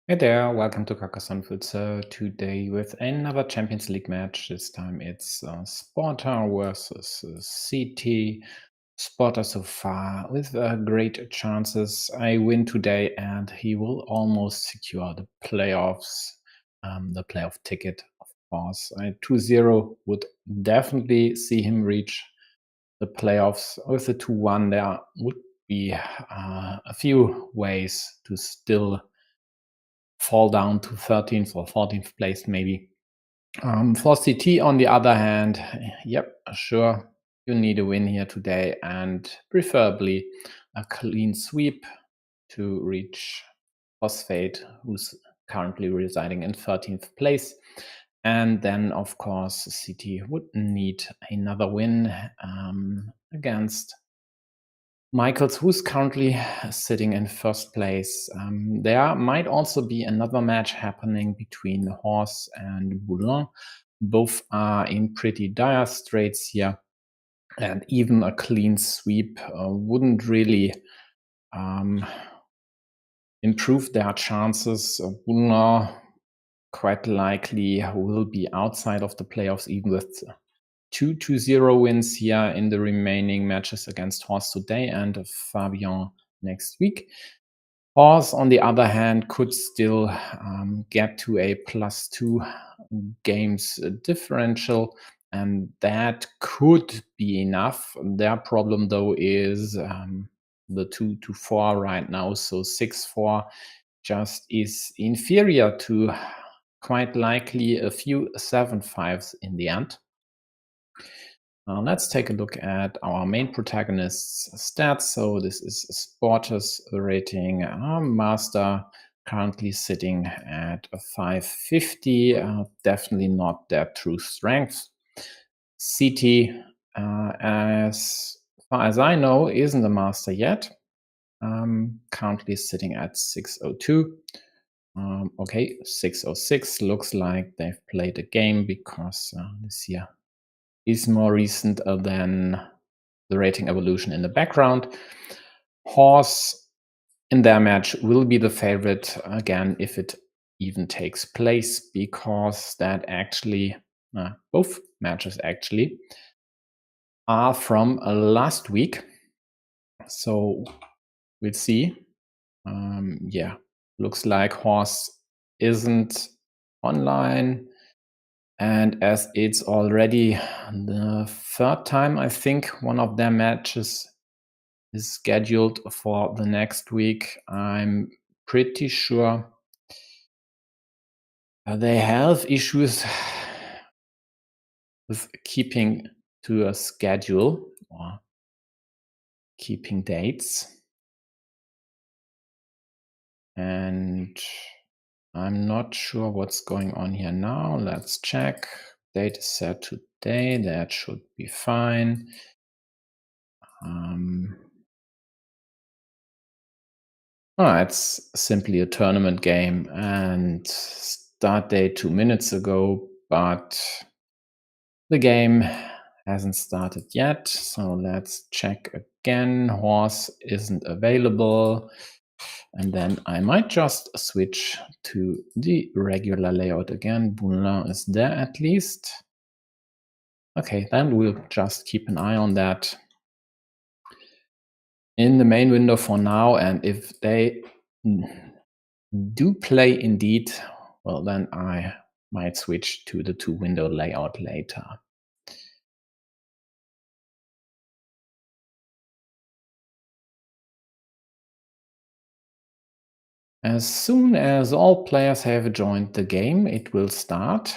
Hey there, welcome to Carcassonne today with another Champions League match. This time it's Sportr versus CT. Sportr so far with great chances. I win today and he will almost secure the playoffs, the playoff ticket, of course. 2-0 would definitely see him reach the playoffs. With the 2-1, there would be a few ways to still fall down to 13th or 14th place maybe. For CT, on the other hand, yep, sure, you need a win here today and preferably a clean sweep to reach Phosphate, who's currently residing in 13th place. And then, of course, CT would need another win against Michaels, who's currently sitting in first place. There might also be another match happening between Horse and Boulogne. Both are in pretty dire straits here, and even a clean sweep wouldn't really improve their chances. Boulogne quite likely will be outside of the playoffs, even with 2-0 wins here in the remaining matches against Horse today and Fabian next week. Horse, on the other hand, could still get to a +2 games differential, and that could be enough. Their problem, though, is the 2-4 right now, so 6-4 just is inferior to quite likely a few 7-5s in the end. Let's take a look at our main protagonist's stats. So this is Sportr's rating. Master currently sitting at a 550. Definitely not their true strength. CT, as far as I know, isn't a master yet. Currently sitting at 602. Okay, 606 looks like they've played a game because this here is more recent than the rating evolution in the background. Horse in their match will be the favorite again if it even takes place, because that actually both matches actually are from last week. So we'll see. Yeah, looks like Horse isn't online. And as it's already the third time, I think one of their matches is scheduled for the next week, I'm pretty sure they have issues with keeping to a schedule or keeping dates. And I'm not sure what's going on here now. Let's check. Date is set today. That should be fine. It's simply a tournament game and start date 2 minutes ago, but the game hasn't started yet. So let's check again. Horse isn't available. And then I might just switch to the regular layout again. Boulogne is there at least. Okay, then we'll just keep an eye on that in the main window for now. And if they do play indeed, well, then I might switch to the 2-window layout later. As soon as all players have joined the game, it will start.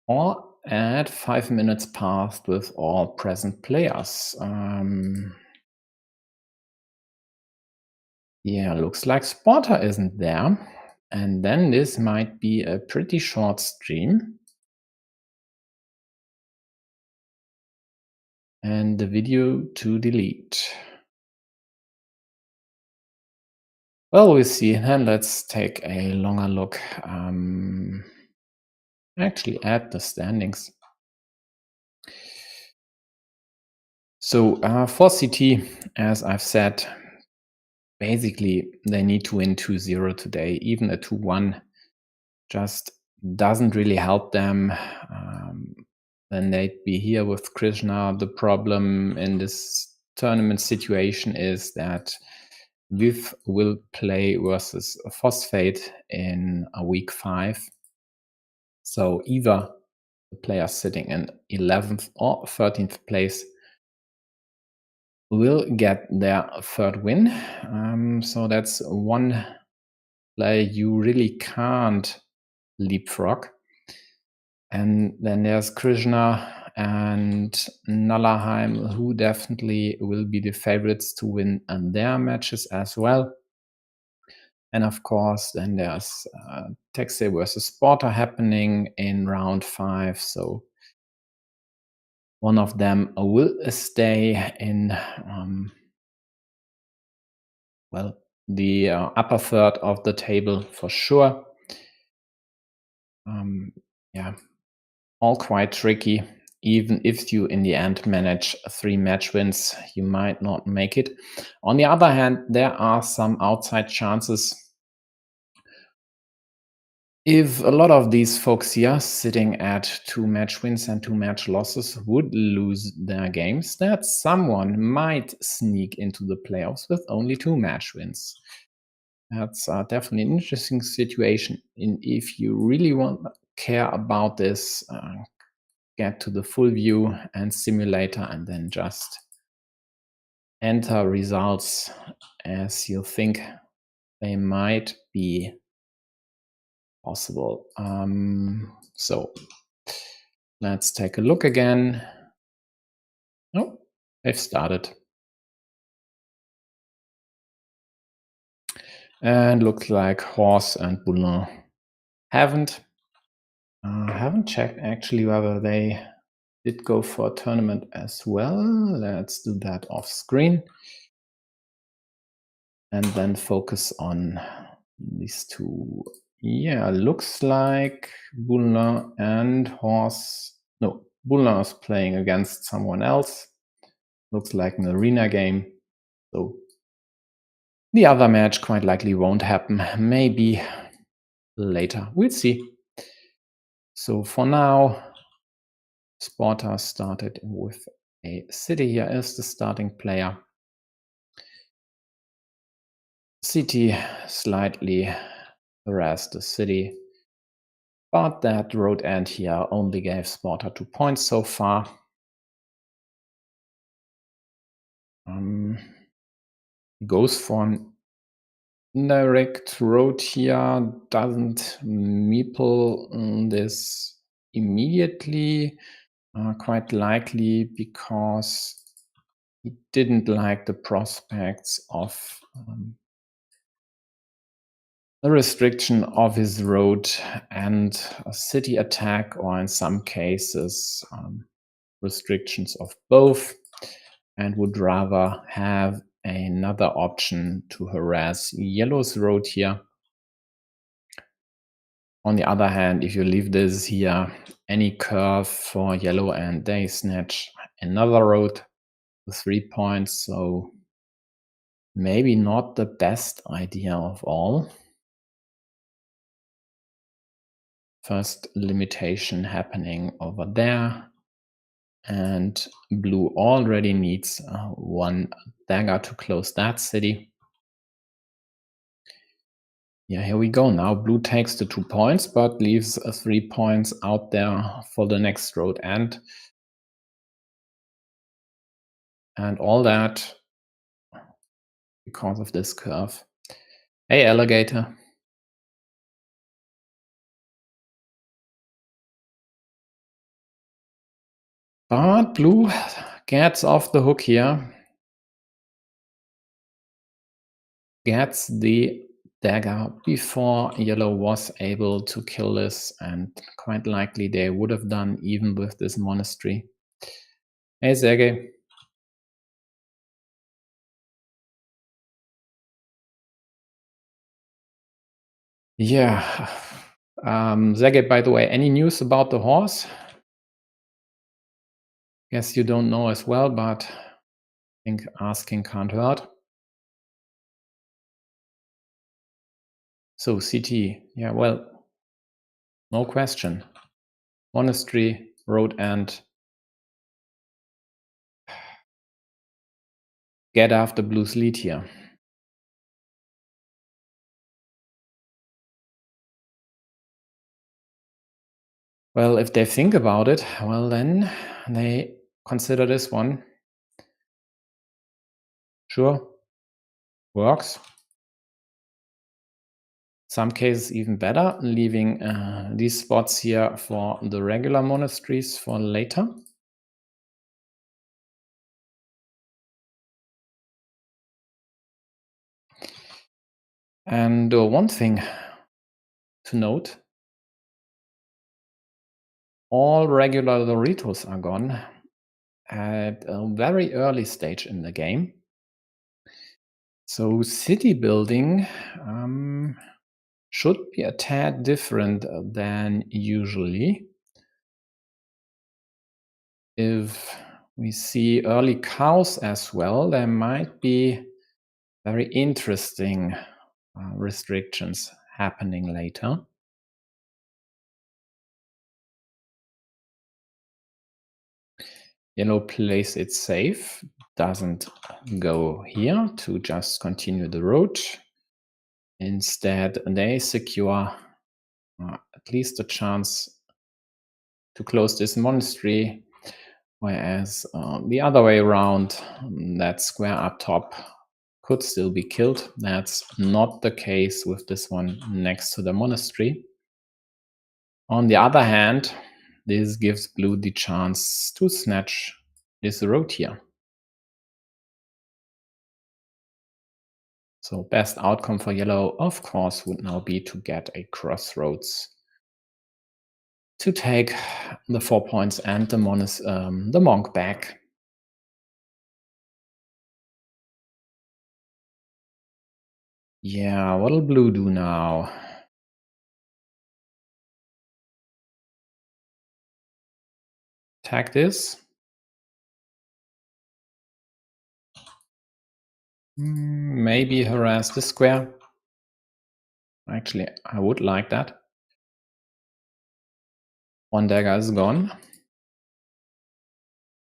Or at 5 minutes past with all present players. Yeah, looks like Sportr isn't there. And then this might be a pretty short stream. And the video to delete. Well, we'll see. Then let's take a longer look. Actually add the standings. So for CT, as I've said, basically they need to win 2-0 today. Even a 2-1 just doesn't really help them. Then they'd be here with Krishna. The problem in this tournament situation is that Viv will play versus Phosphate in a week 5. So either the player sitting in 11th or 13th place will get their third win. So that's one play you really can't leapfrog. And then there's Krishna and Nalaheim, who definitely will be the favorites to win their matches as well. And of course, then there's Texas versus Sportr happening in round 5. So one of them will stay in, well, the upper third of the table for sure. Yeah, all quite tricky. Even if you in the end manage 3 match wins, you might not make it. On the other hand, there are some outside chances. If a lot of these folks here sitting at 2 match wins and 2 match losses would lose their games, that someone might sneak into the playoffs with only 2 match wins. That's definitely an interesting situation. And if you really care about this, get to the full view and simulator and then just enter results as you think they might be possible. So let's take a look again. Oh, they've started. And looks like Horse and Boulin haven't checked actually whether they did go for a tournament as well. Let's do that off screen. And then focus on these two. Yeah, looks like Boulin and Horse. No, Boulin is playing against someone else. Looks like an arena game. So the other match quite likely won't happen. Maybe later. We'll see. So for now, Sportr started with a city here as the starting player. CT slightly harassed the city, but that road end here only gave Sportr 2 points so far. Goes for an indirect road here, doesn't meeple this immediately, quite likely because he didn't like the prospects of the restriction of his road and a city attack, or in some cases restrictions of both, and would rather have another option to harass yellow's road here. On the other hand, if you leave this here, any curve for yellow and they snatch another road with 3 points, so maybe not the best idea of all. First limitation happening over there, and blue already needs 1 dagger to close that city. Yeah, here we go. Now blue takes the 2 points, but leaves 3 points out there for the next road end. And all that because of this curve. Hey, alligator. But blue gets off the hook here. Gets the dagger before yellow was able to kill this, and quite likely they would have done even with this monastery. Hey, Sergey. Yeah. Sergey, by the way, any news about the horse? Guess you don't know as well, but I think asking can't hurt. So CT, yeah, well, no question. Monastery, road end, get after blue's lead here. Well, if they think about it, well, then they consider this one. Sure, works. Some cases even better, leaving these spots here for the regular monasteries for later. And one thing to note, all regular Doritos are gone at a very early stage in the game. So city building should be a tad different than usually. If we see early cows as well, there might be very interesting restrictions happening later. Yellow plays it safe, doesn't go here to just continue the road. Instead, they secure at least a chance to close this monastery, whereas the other way around, that square up top could still be killed. That's not the case with this one next to the monastery. On the other hand, this gives blue the chance to snatch this road here. So best outcome for yellow, of course, would now be to get a crossroads to take the 4 points and the monk back. Yeah, what'll blue do now? Attack this. Maybe harass the square. Actually, I would like that. One dagger is gone.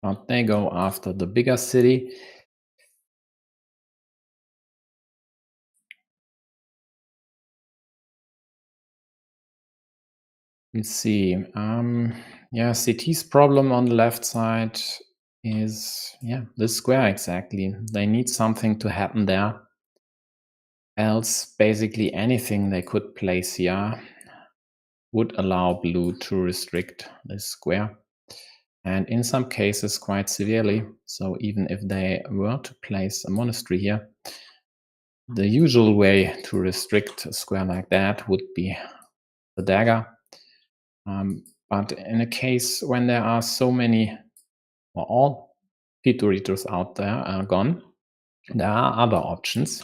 But they go after the bigger city. Let's see. Yeah, CT's problem on the left side is, yeah, this square exactly. They need something to happen there. Else, basically anything they could place here would allow blue to restrict this square. And in some cases, quite severely. So even if they were to place a monastery here, the usual way to restrict a square like that would be the dagger. But in a case when there are so many, or all Doritos out there are gone, there are other options.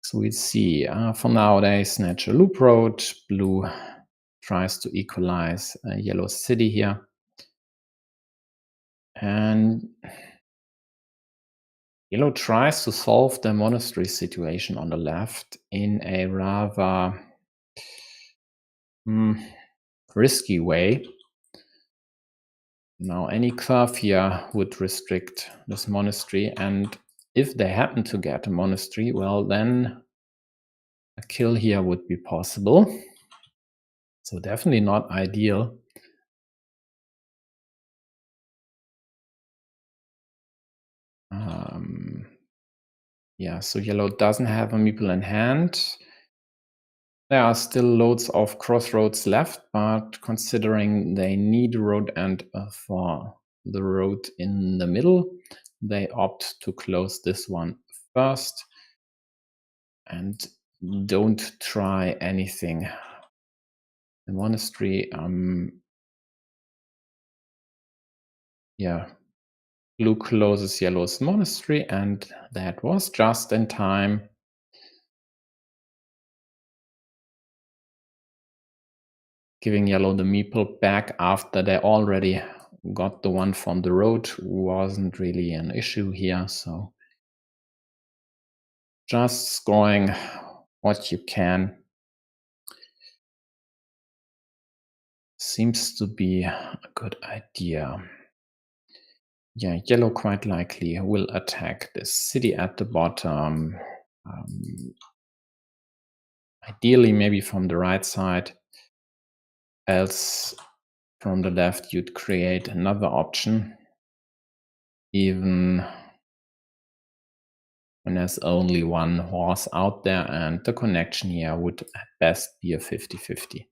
So we see, for now they snatch a loop road. Blue tries to equalize a yellow city here. And yellow tries to solve the monastery situation on the left in a rather risky way. Now, any curve here would restrict this monastery, and if they happen to get a monastery, well, then a kill here would be possible. So definitely not ideal. Yeah, so yellow doesn't have a meeple in hand. There are still loads of crossroads left, but considering they need a road end for the road in the middle, they opt to close this one first and don't try anything. The monastery, yeah, blue closes yellow's monastery, and that was just in time. Giving yellow the meeple back after they already got the one from the road wasn't really an issue here, so just scoring what you can. Seems to be a good idea. Yeah, yellow quite likely will attack the city at the bottom. Ideally, maybe from the right side. Else, from the left, you'd create another option. Even when there's only one horse out there, and the connection here would at best be a 50-50.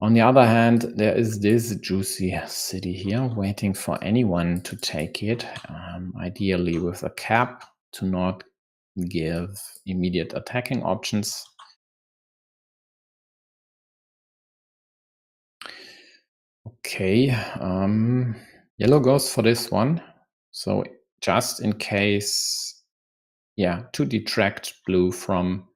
On the other hand, there is this juicy city here waiting for anyone to take it, ideally with a cap to not give immediate attacking options. Okay, yellow goes for this one. So just in case, yeah, to detract blue from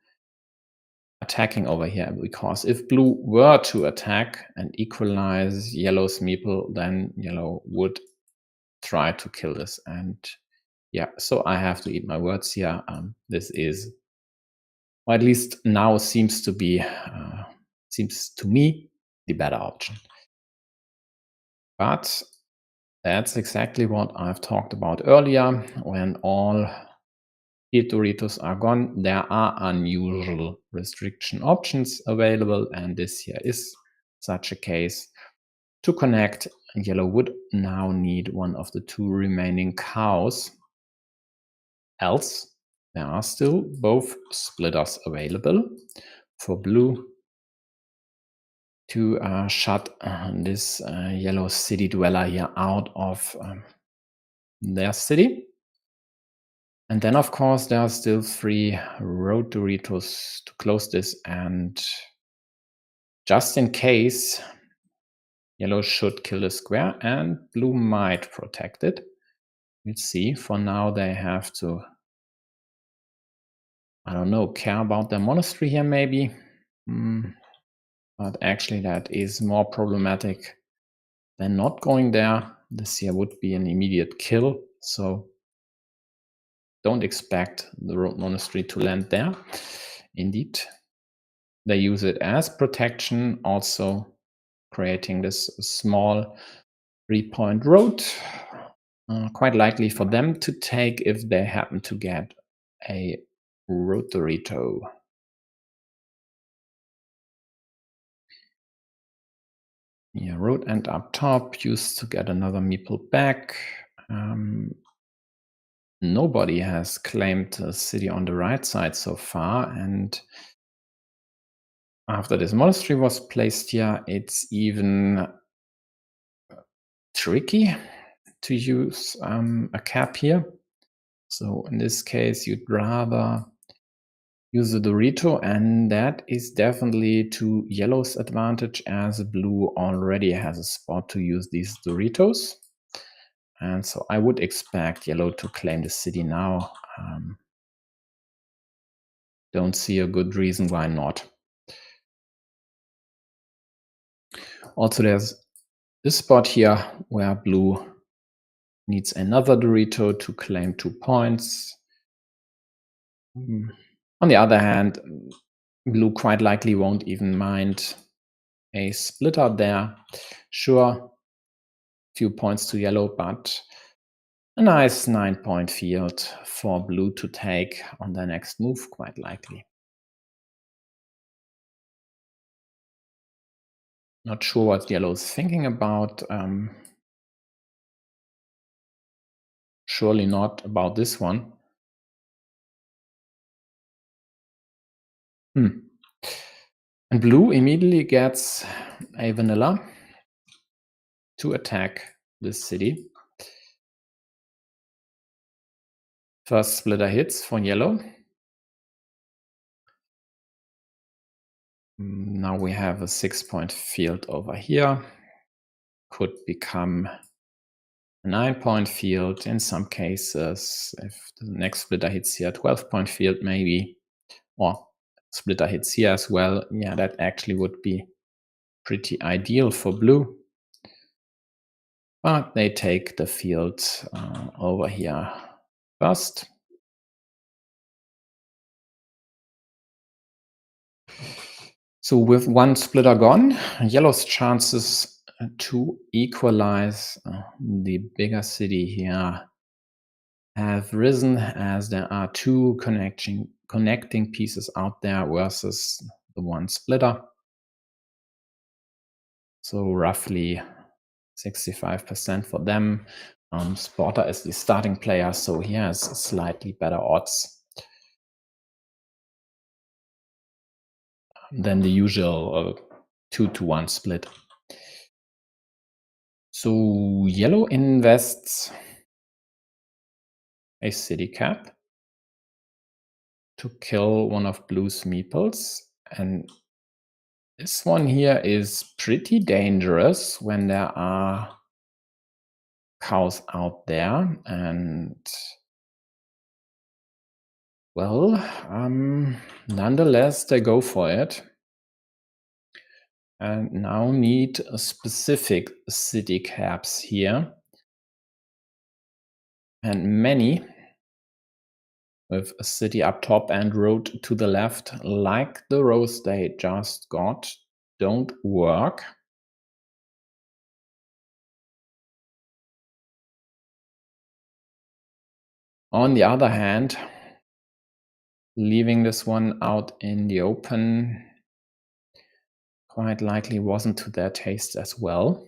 attacking over here, because if blue were to attack and equalize yellow's meeple, then yellow would try to kill this. And yeah, so I have to eat my words here. This is, or at least now seems to be, seems to me the better option. But that's exactly what I've talked about earlier. When all Doritos are gone, there are unusual restriction options available, and this here is such a case. To connect, yellow would now need one of the two remaining cows. Else, there are still both splitters available for blue to shut this yellow city dweller here out of their city. And then, of course, there are still 3 road Doritos to close this. And just in case, yellow should kill the square and blue might protect it. We'll see. For now, they have to, I don't know, care about their monastery here maybe. But actually, that is more problematic than not going there. This here would be an immediate kill. So don't expect the road monastery to land there. Indeed, they use it as protection, also creating this small 3-point road. Quite likely for them to take if they happen to get a road Dorito. Yeah, road end up top, used to get another meeple back. Nobody has claimed a city on the right side so far, and after this monastery was placed here, it's even tricky to use a cap here. So in this case, you'd rather use a Dorito, and that is definitely to yellow's advantage, as blue already has a spot to use these Doritos. And so I would expect yellow to claim the city now. Don't see a good reason why not. Also, there's this spot here where blue needs another Dorito to claim 2 points. On the other hand, blue quite likely won't even mind a splitter there. Sure, few points to yellow, but a nice 9-point field for blue to take on their next move, quite likely. Not sure what yellow's thinking about. Surely not about this one. And blue immediately gets a vanilla to attack this city. First splitter hits for yellow. Now we have a 6-point field over here. Could become a 9-point field in some cases. If the next splitter hits here, 12-point field maybe. Or splitter hits here as well. Yeah, that actually would be pretty ideal for blue. But they take the field over here first. So with one splitter gone, yellow's chances to equalize the bigger city here have risen, as there are two connecting pieces out there versus the one splitter. So roughly 65% for them. Sportr is the starting player, so he has slightly better odds than the usual 2-to-1 split. So yellow invests a city cap to kill one of blue's meeples, and this one here is pretty dangerous when there are cows out there. And well, nonetheless, they go for it and now need specific city caps here, and many with a city up top and road to the left, like the rows they just got, don't work. On the other hand, leaving this one out in the open quite likely wasn't to their taste as well.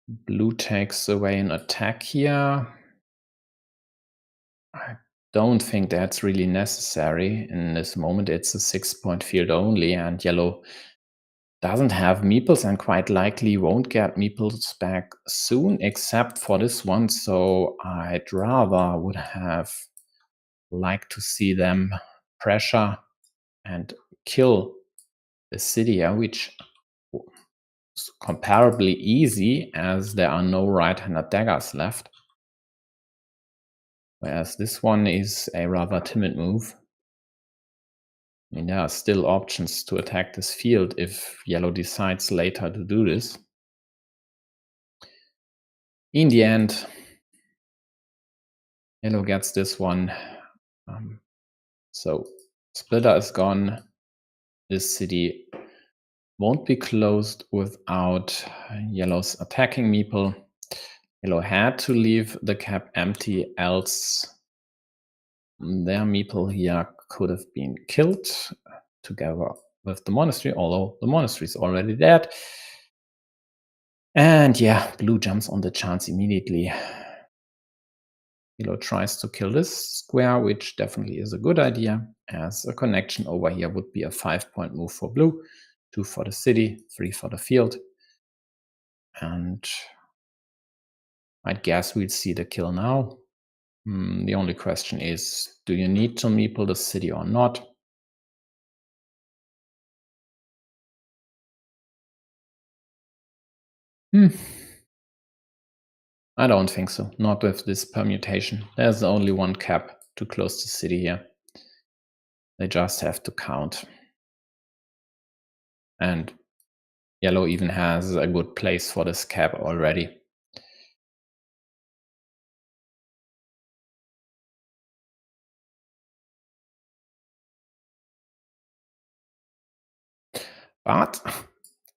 Blue takes away an attack here. I don't think that's really necessary in this moment. It's a 6-point field only, and yellow doesn't have meeples and quite likely won't get meeples back soon, except for this one. So I'd rather would have liked to see them pressure and kill the city, which is comparably easy as there are no right-handed daggers left. Whereas this one is a rather timid move. I mean, there are still options to attack this field if yellow decides later to do this. In the end, yellow gets this one. So splitter is gone. This city won't be closed without yellow's attacking meeple. Yellow had to leave the cap empty, else their meeple here could have been killed together with the monastery, although the monastery is already dead. And yeah, blue jumps on the chance immediately. Yellow tries to kill this square, which definitely is a good idea, as a connection over here would be a 5-point move for blue, 2 for the city, 3 for the field. And I'd guess we'd see the kill now. The only question is, do you need to meeple the city or not? I don't think so. Not with this permutation. There's only one cap to close the city here. They just have to count. And yellow even has a good place for this cap already. But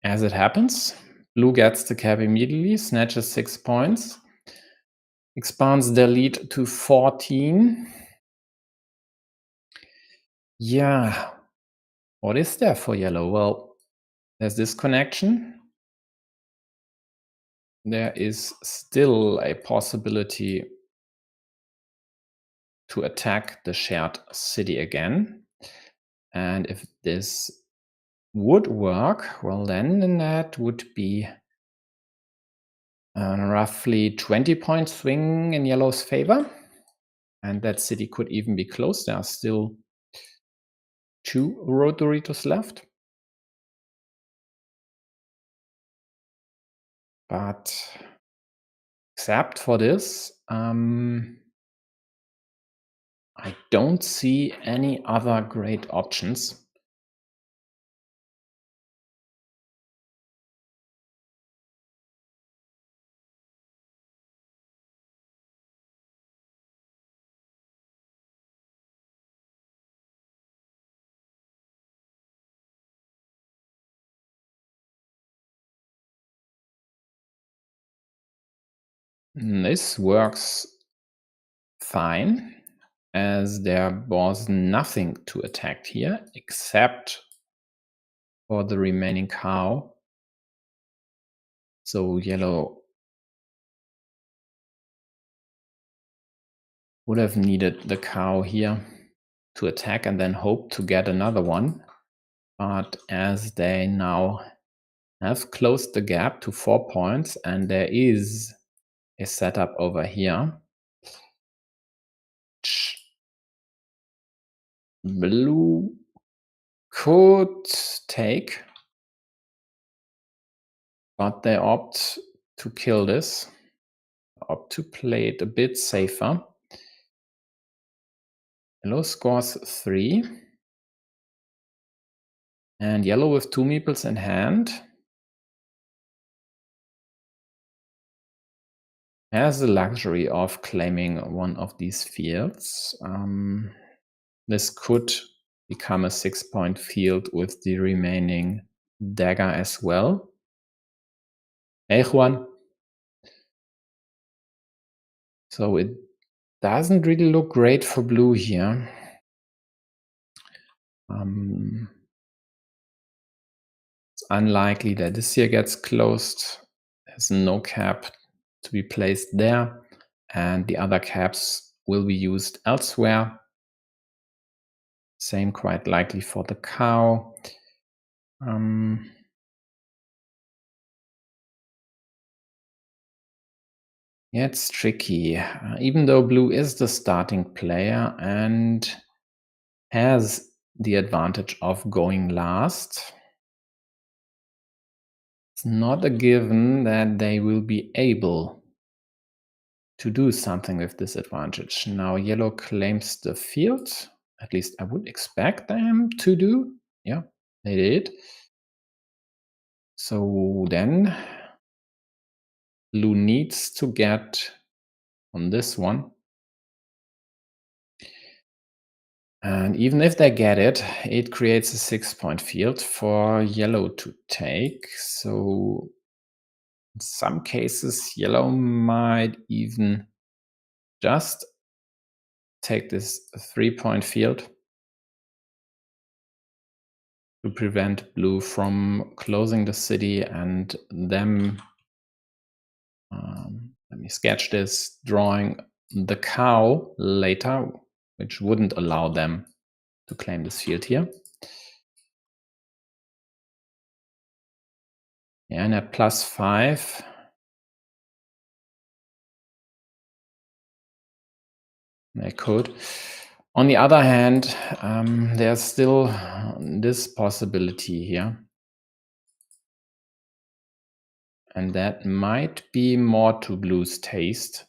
as it happens, blue gets the cap immediately, snatches 6 points, expands their lead to 14. Yeah, what is there for yellow? Well, there's this connection. There is still a possibility to attack the shared city again. And if this would work, well, then the net would be a roughly 20-point swing in yellow's favor. And that city could even be close. There are still 2 road Doritos left. But except for this, I don't see any other great options. This works fine, as there was nothing to attack here except for the remaining cow. So yellow would have needed the cow here to attack and then hope to get another one. But as they now have closed the gap to 4 points and there is a setup over here, blue could take, but they opt to kill this, opt to play it a bit safer. Yellow scores 3. And yellow with 2 meeples in hand has the luxury of claiming one of these fields. This could become a 6-point field with the remaining dagger as well. Hey, Juan. So it doesn't really look great for blue here. It's unlikely that this here gets closed. There's no cap to be placed there, and the other caps will be used elsewhere. Same quite likely for the cow. Yeah, it's tricky. Even though blue is the starting player and has the advantage of going last, it's not a given that they will be able to do something with this advantage. Now yellow claims the field. At least I would expect them to do. Yeah, they did. So then blue needs to get on this one. And even if they get it, it creates a 6-point field for yellow to take. So in some cases, yellow might even just take this 3-point field to prevent blue from closing the city and them, let me sketch this, drawing the cow later, which wouldn't allow them to claim this field here. Yeah, and at +5, they could. On the other hand, there's still this possibility here. And that might be more to blue's taste.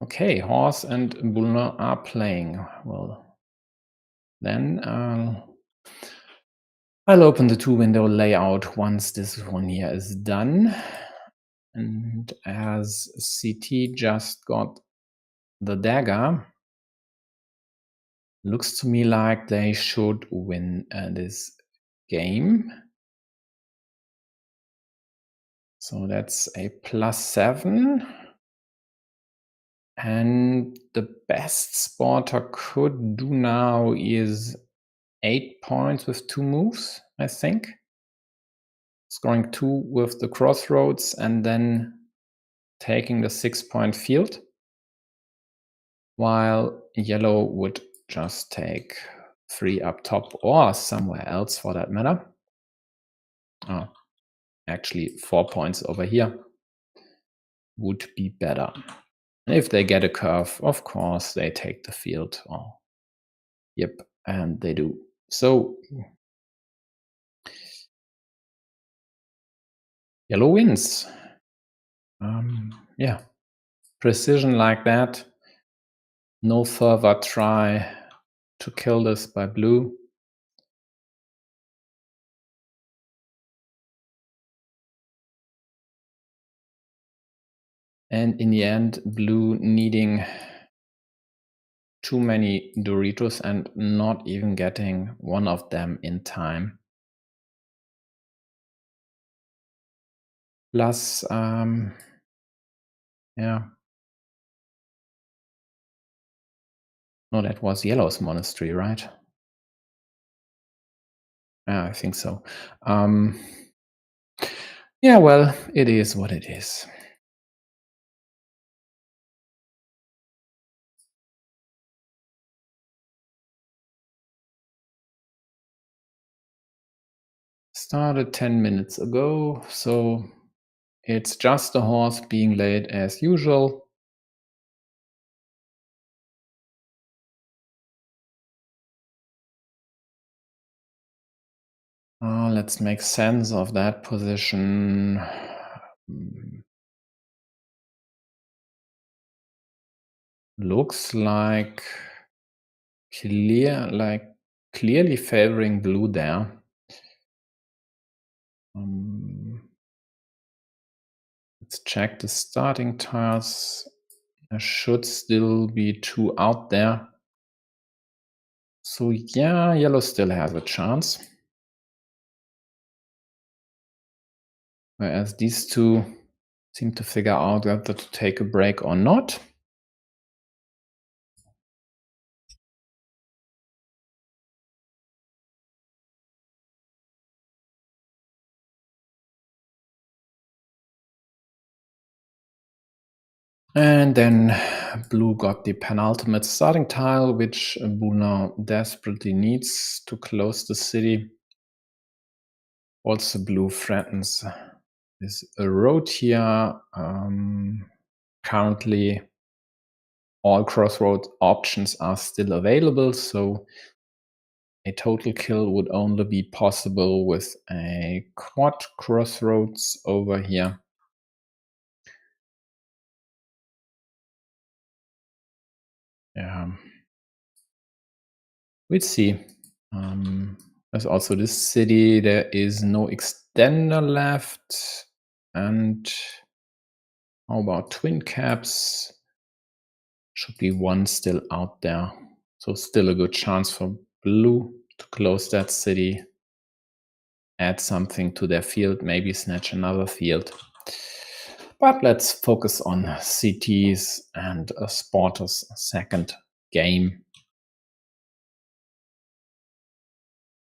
Okay, horse and buller are playing. Well, then I'll open the 2-window layout once this one here is done. And as CT just got the dagger, looks to me like they should win this game. So that's a +7. And the best Sportr could do now is 8 points with 2 moves, I think. Scoring 2 with the crossroads and then taking the 6-point field, while yellow would just take 3 up top or somewhere else for that matter. Oh, actually 4 points over here would be better. If they get a curve, of course, they take the field. Oh, yep, and they do. So yellow wins. Yeah, precision like that. No further try to kill this by blue. And in the end, blue needing too many Doritos and not even getting one of them in time. Plus, yeah. No, that was Yellow's monastery, right? Yeah, I think so. Yeah, well, it is what it is. Started 10 minutes ago, so it's just the horse being laid as usual. Let's make sense of that position. Looks like clearly favoring blue there. Let's check the starting tiles. There should still be 2 out there. So yeah, yellow still has a chance. Whereas these two seem to figure out whether to take a break or not. And then blue got the penultimate starting tile, which blue now desperately needs to close the city. Also, blue threatens this road here. Currently, all crossroad options are still available, so a total kill would only be possible with a quad crossroads over here. Yeah, we'll see. There's also this city. There is no extender left. And how about twin caps? Should be one still out there. So still a good chance for blue to close that city, add something to their field, maybe snatch another field. But let's focus on CT's and Sportr's second game.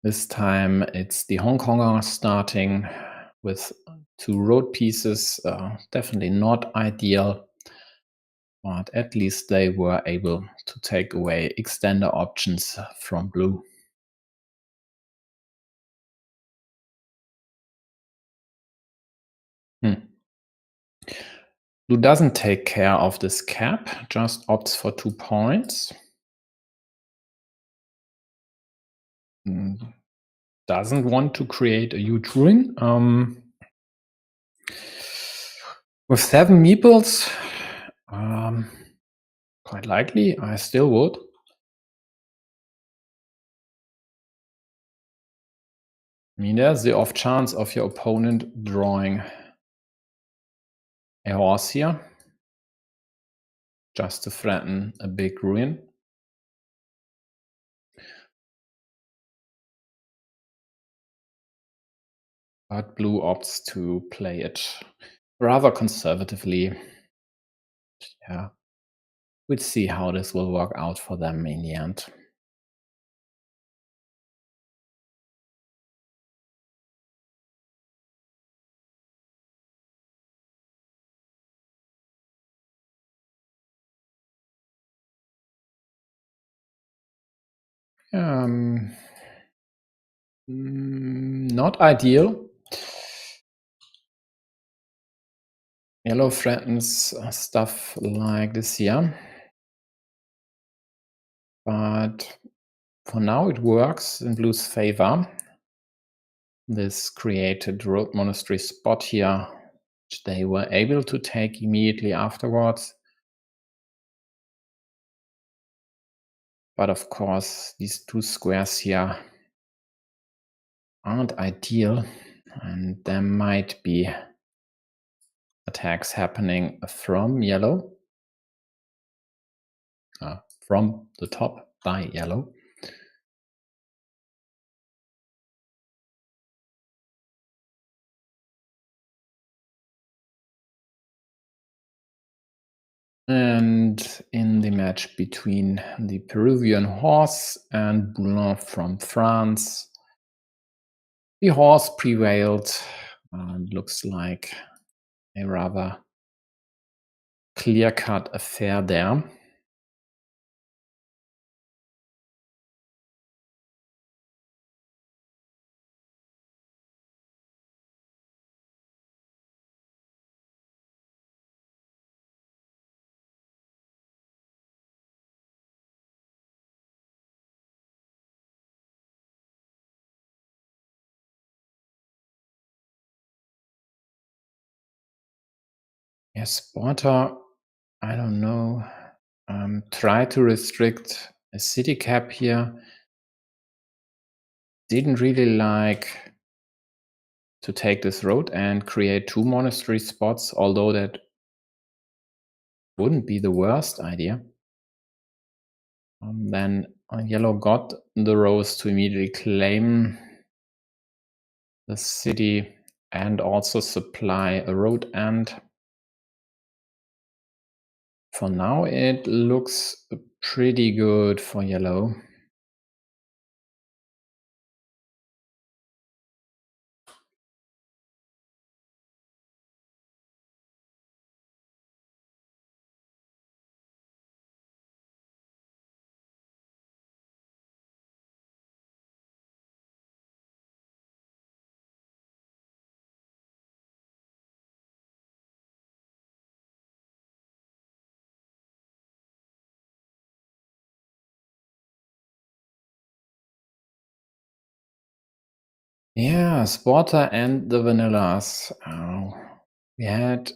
This time it's the Hong Konger starting with 2 road pieces. Definitely not ideal, but at least they were able to take away extender options from blue. Blue doesn't take care of this cap, just opts for 2 points. Doesn't want to create a huge ruin. With 7 meeples, quite likely, I still would. I mean, there's the off chance of your opponent drawing a horse here, just to threaten a big ruin. But blue opts to play it rather conservatively. Yeah, we'll see how this will work out for them in the end. Not ideal. Yellow threatens stuff like this here. But for now it works in blue's favor. This created road monastery spot here, which they were able to take immediately afterwards. But of course, these 2 squares here aren't ideal, and there might be attacks happening from yellow, from the top by yellow. And in the match between the Peruvian horse and Boulogne from France, the horse prevailed. Looks like a rather clear-cut affair there. Yes, Sportr, I don't know, try to restrict a city cap here. Didn't really like to take this road and create 2 monastery spots, although that wouldn't be the worst idea. Then yellow got the rose to immediately claim the city and also supply a road end. For now, it looks pretty good for yellow. Yeah, Sportr and the Vanillas. We had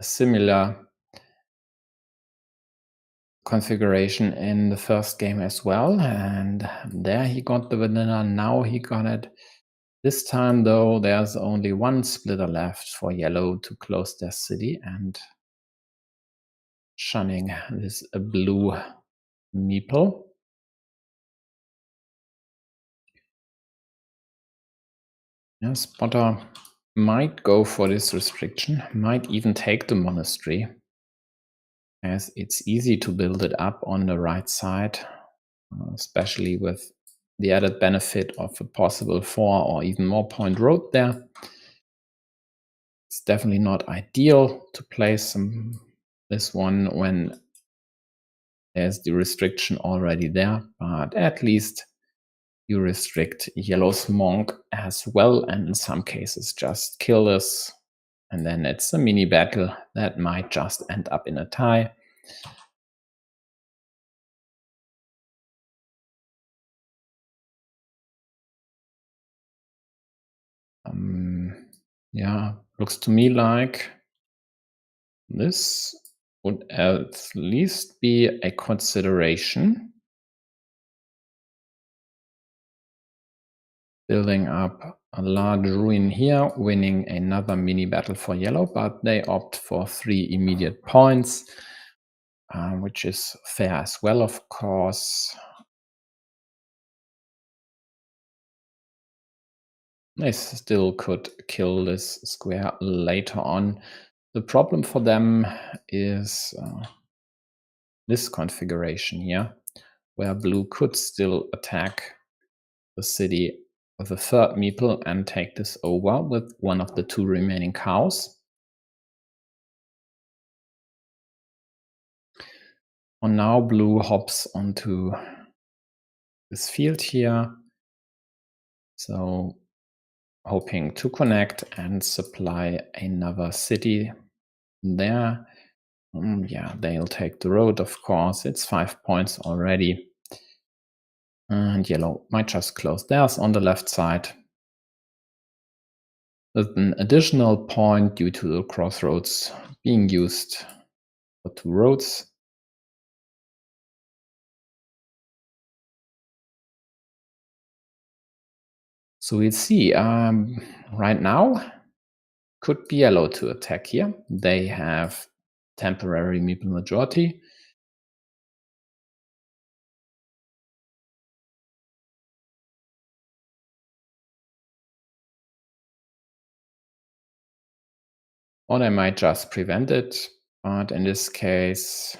a similar configuration in the first game as well, and there he got the vanilla. Now he got it. This time, though, there's only one splitter left for yellow to close their city, and shunning this blue meeple. Yeah, Spotter might go for this restriction, might even take the monastery, as it's easy to build it up on the right side, especially with the added benefit of a possible 4 or even more point road there. It's definitely not ideal to place this one when there's the restriction already there, but at least you restrict yellow's monk as well, and in some cases just kill this, and then it's a mini battle that might just end up in a tie. Yeah, looks to me like this would at least be a consideration. Building up a large ruin here, winning another mini battle for yellow, but they opt for 3 immediate points, which is fair as well, of course. They still could kill this square later on. The problem for them is this configuration here, where blue could still attack the city with a third meeple and take this over with one of the 2 remaining cows. And now blue hops onto this field here, so hoping to connect and supply another city there. Yeah, they'll take the road, of course. It's 5 points already. And yellow might just close theirs on the left side, with an additional point due to the crossroads being used for 2 roads. So we'll see. Right now, could be yellow to attack here. They have temporary meeple majority. Or they might just prevent it. But in this case,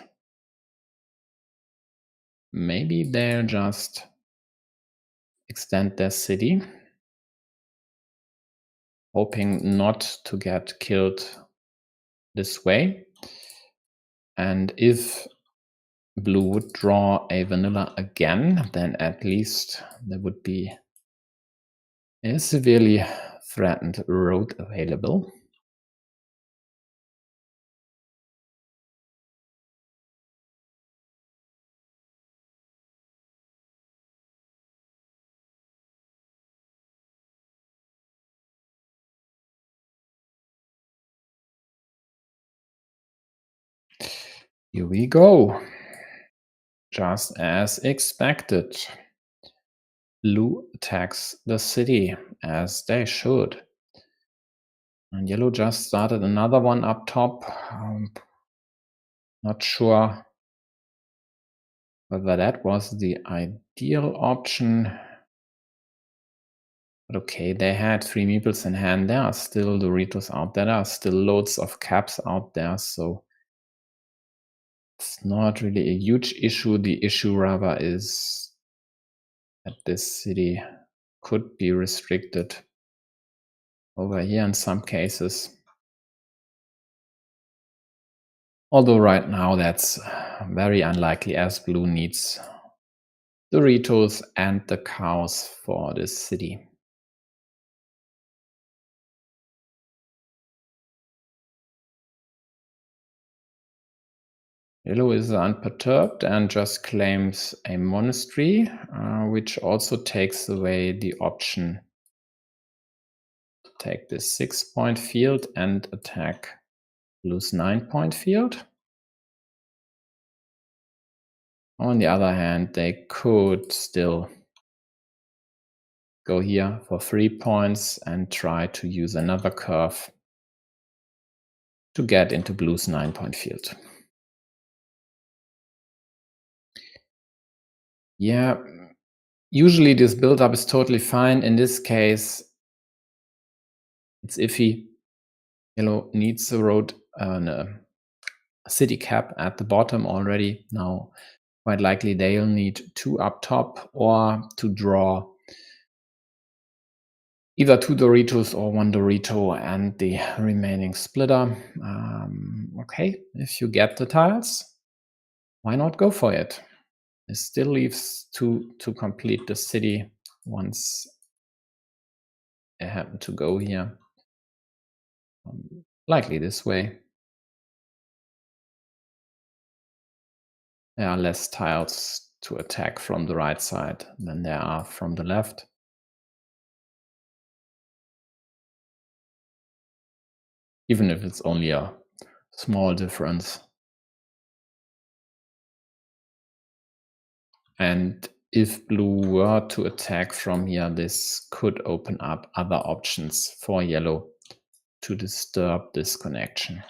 maybe they'll just extend their city, hoping not to get killed this way. And if blue would draw a vanilla again, then at least there would be a severely threatened road available. Here we go. Just as expected. Blue attacks the city, as they should. And yellow just started another one up top. Not sure whether that was the ideal option. But okay, they had 3 meeples in hand. There are still Doritos out there. There are still loads of caps out there. So it's not really a huge issue. The issue rather is that this city could be restricted over here in some cases. Although right now that's very unlikely, as blue needs Doritos and the cows for this city. Yellow is unperturbed and just claims a monastery, which also takes away the option to take this 6-point field and attack blue's 9-point field. On the other hand, they could still go here for 3 points and try to use another curve to get into blue's 9-point field. Yeah, usually this build-up is totally fine. In this case, it's iffy. Yellow needs a road, a city cap at the bottom already. Now, quite likely they'll need 2 up top, or to draw either 2 Doritos or 1 Dorito and the remaining splitter. Okay, if you get the tiles, why not go for it? It still leaves 2 to complete the city once I happen to go here. Likely this way. There are less tiles to attack from the right side than there are from the left. Even if it's only a small difference. And if blue were to attack from here, this could open up other options for yellow to disturb this connection.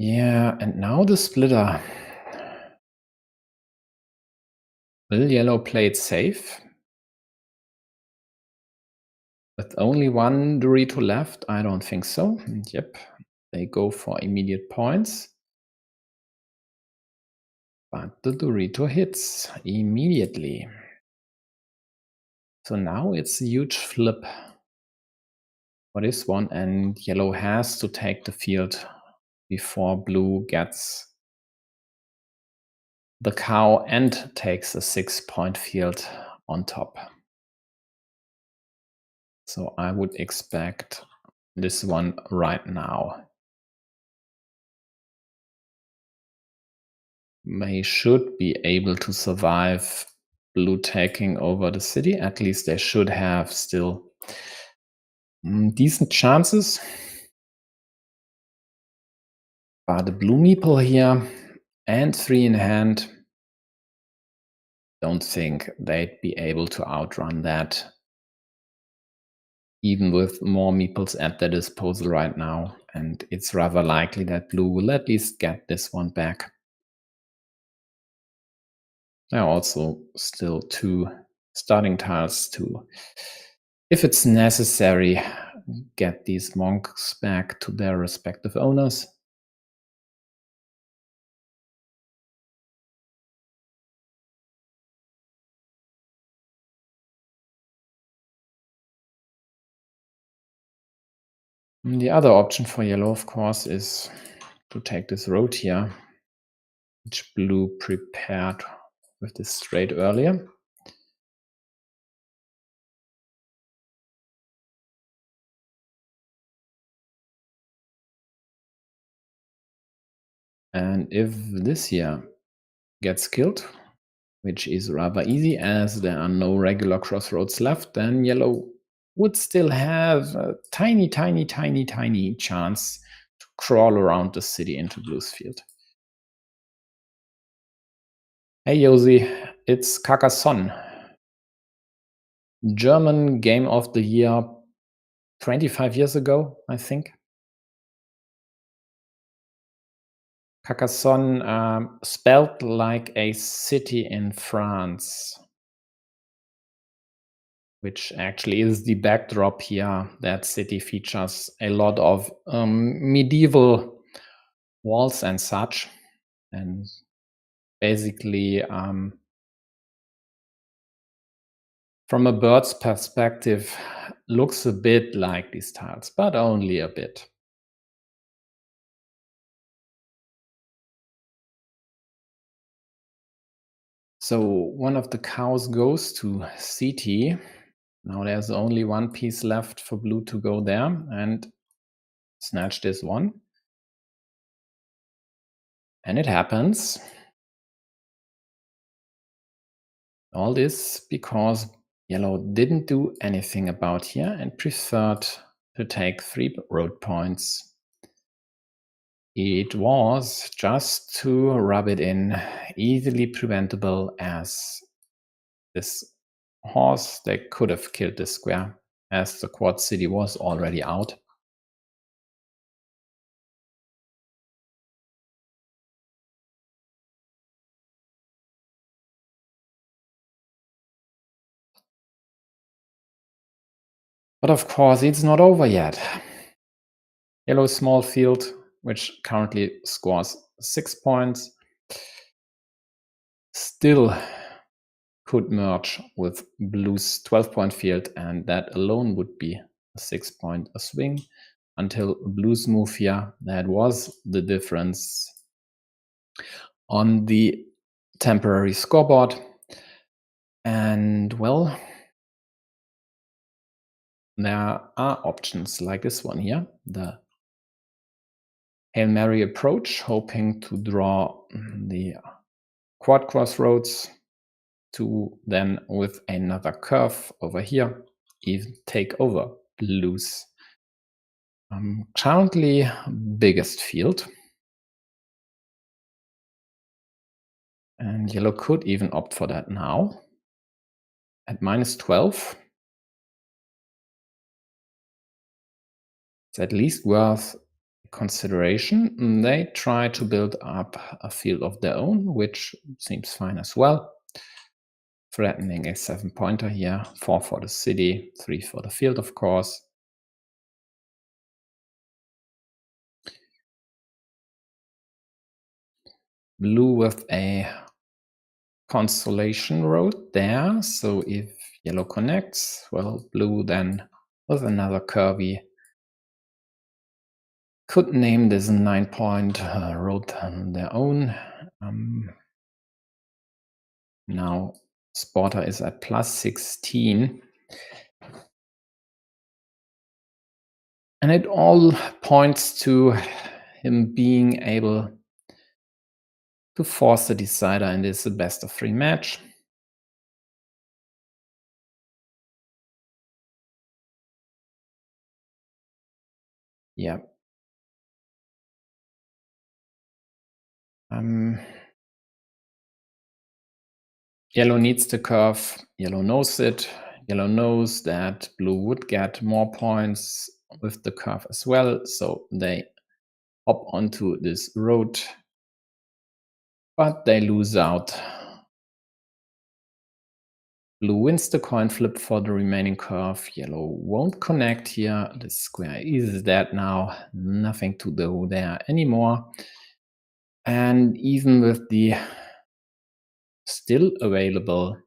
Yeah, and now the splitter. Will yellow play it safe? With only 1 Dorito left? I don't think so. Yep, they go for immediate points. But the Dorito hits immediately. So now it's a huge flip for this one, and yellow has to take the field before blue gets the cow and takes a 6-point field on top. So I would expect this one right now. They should be able to survive blue taking over the city. At least they should have still decent chances. But the blue meeple here and 3 in hand, don't think they'd be able to outrun that. even with more meeples at their disposal right now, and it's rather likely that blue will at least get this one back. There are also still 2 starting tiles to, if it's necessary, get these monks back to their respective owners. The other option for yellow, of course, is to take this road here, which blue prepared with this straight earlier. And if this here gets killed, which is rather easy as there are no regular crossroads left, then yellow would still have a tiny chance to crawl around the city into blue's field. Hey Josi, it's Carcassonne. German game of the year 25 years ago, I think. Carcassonne, spelled like a city in France, which actually is the backdrop here. That city features a lot of medieval walls and such, and basically from a bird's perspective looks a bit like these tiles, but only a bit. So one of the cows goes to CT. Now there's only one piece left for blue to go there and snatch this one. And it happens. All this because yellow didn't do anything about here and preferred to take 3 road points. It was just to rub it in, easily preventable, as this horse, they could have killed this square as the quad city was already out. But of course, it's not over yet. Yellow's small field, which currently scores 6 points, still could merge with blue's 12-point field, and that alone would be a 6-point swing until blue's move here. That was the difference on the temporary scoreboard. And well, there are options like this one here, the Hail Mary approach, hoping to draw the quad crossroads to then, with another curve over here, even take over blue's currently biggest field. And yellow could even opt for that now at -12. It's at least worth consideration. They try to build up a field of their own, which seems fine as well. Threatening a 7-pointer here, 4 for the city, 3 for the field, of course. Blue with a consolation road there, so if yellow connects, well, blue then with another curvy could name this 9-point road on their own. Now Sportr is at +16. And it all points to him being able to force the decider in this best of 3 match. Yeah. Yellow needs the curve. Yellow knows it. Yellow knows that blue would get more points with the curve as well, so they hop onto this road, but they lose out. Blue wins the coin flip for the remaining curve. Yellow won't connect here. The square is dead now. Nothing to do there anymore. And even with the still available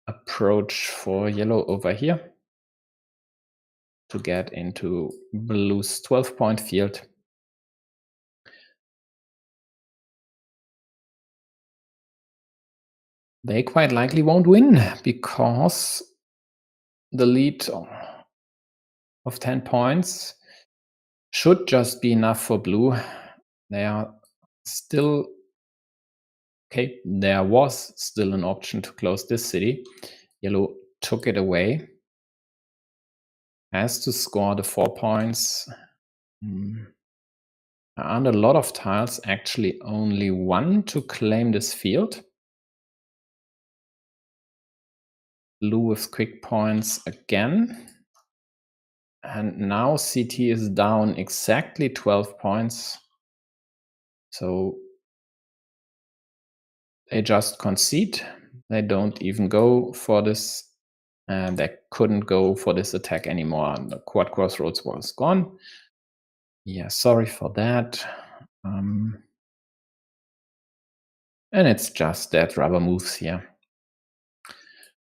approach for yellow over here to get into blue's 12-point field, they quite likely won't win because the lead of 10 points should just be enough for blue. They are still okay. There was still an option to close this city. Yellow took it away. Has to score the 4 points. And a lot of tiles, actually only one to claim this field. Blue with quick points again. And now CT is down exactly 12 points. So they just concede. They don't even go for this. And they couldn't go for this attack anymore. The quad crossroads was gone. Yeah, sorry for that. And it's just that rubber moves here.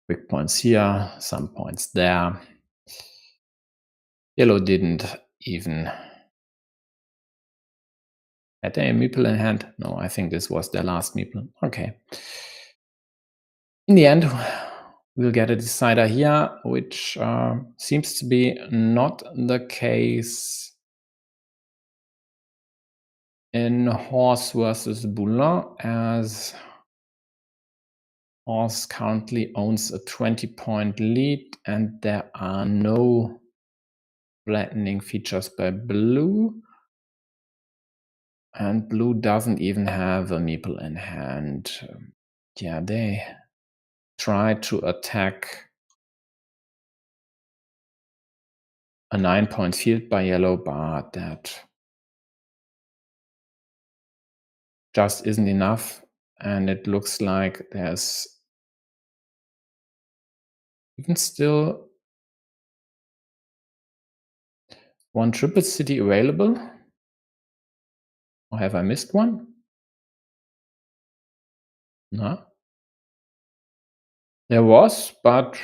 Quick points here, some points there. Yellow didn't even. Had they a meeple in hand? No, I think this was their last meeple. Okay. In the end, we'll get a decider here, which seems to be not the case in horse versus Boulin, as horse currently owns a 20-point lead, and there are no flattening features by blue. And blue doesn't even have a meeple in hand. Yeah, they try to attack a 9-point field by yellow, but that just isn't enough. And it looks like there's even still one triple city available. Or have I missed one? No. There was, but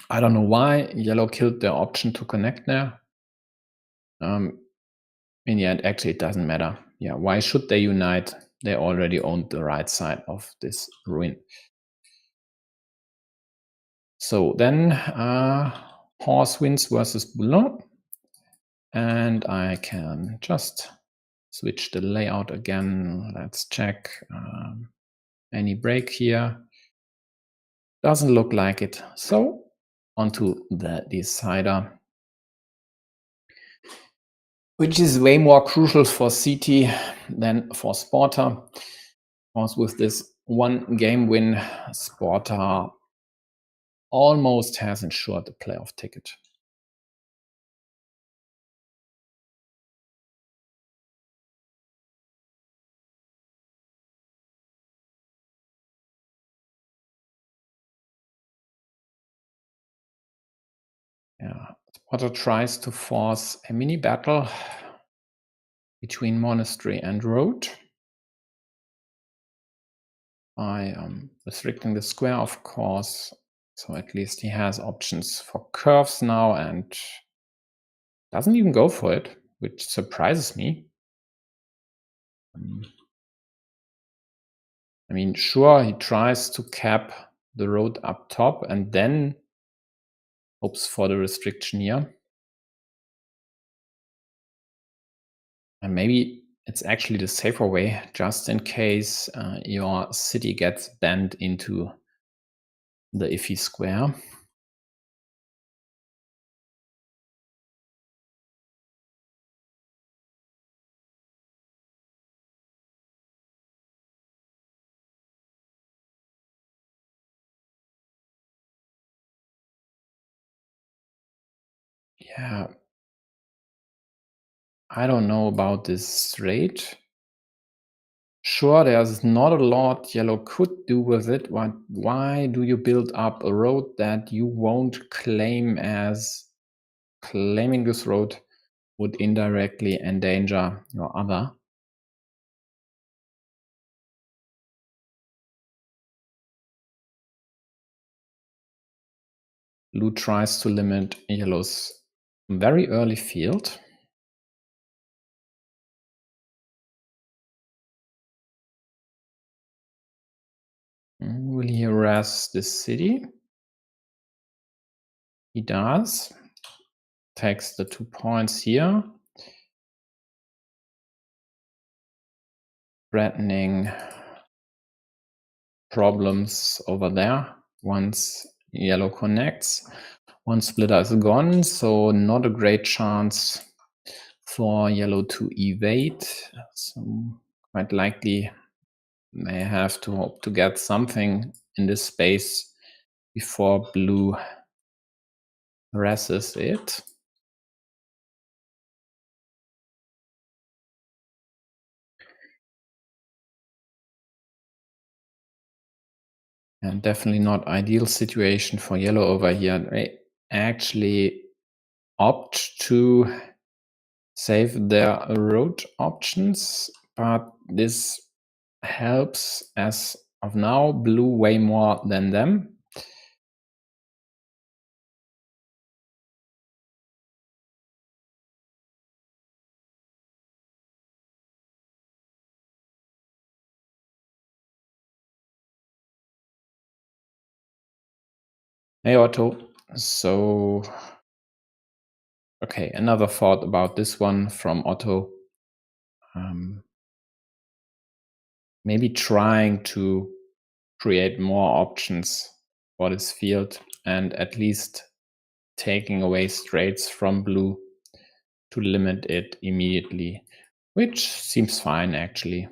I don't know why yellow killed their option to connect there. In the end, actually, it doesn't matter. Yeah, why should they unite? They already owned the right side of this ruin. So then horse wins versus Boulin. And I can just switch the layout again. Let's check any break here. Doesn't look like it. So onto the decider, which is way more crucial for CT than for Sportr. Because with this one game win, Sportr almost has ensured the playoff ticket. Yeah, Sportr tries to force a mini battle between monastery and road by restricting the square, of course. So at least he has options for curves now and doesn't even go for it, which surprises me. I mean, sure, he tries to cap the road up top and then hopes for the restriction here. And maybe it's actually the safer way, just in case your city gets bent into the iffy square. Yeah, I don't know about this straight. Sure, there's not a lot yellow could do with it, but why do you build up a road that you won't claim, as claiming this road would indirectly endanger your other? Blue tries to limit yellow's very early field. Will he harass this city? He does. Takes the 2 points here. Threatening problems over there once yellow connects. One splitter is gone, so not a great chance for yellow to evade. So quite likely they have to hope to get something in this space before blue harasses it. And definitely not ideal situation for yellow over here. They actually opt to save their road options, but this helps as of now blue way more than them. Hey Otto. So okay, another thought about this one from Otto. Maybe trying to create more options for this field and at least taking away straights from blue to limit it immediately, which seems fine actually.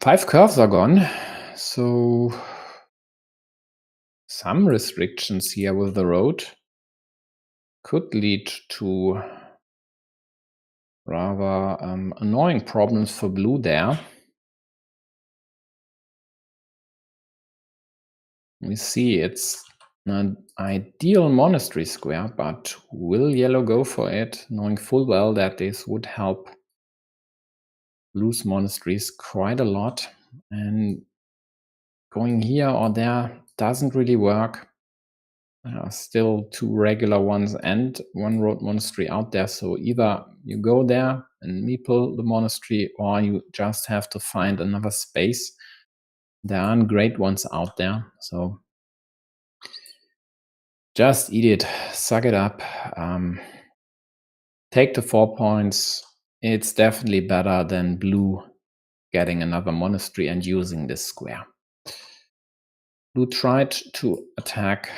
Five curves are gone, so some restrictions here with the road could lead to rather annoying problems for blue there. We see it's an ideal monastery square, but will yellow go for it, knowing full well that this would help blue's monasteries quite a lot, and going here or there doesn't really work. There are still two regular ones and one road monastery out there, so either you go there and meeple the monastery, or you just have to find another space. There aren't great ones out there, so just eat it, suck it up, take the 4 points. It's definitely better than blue getting another monastery and using this square. Blue tried to attack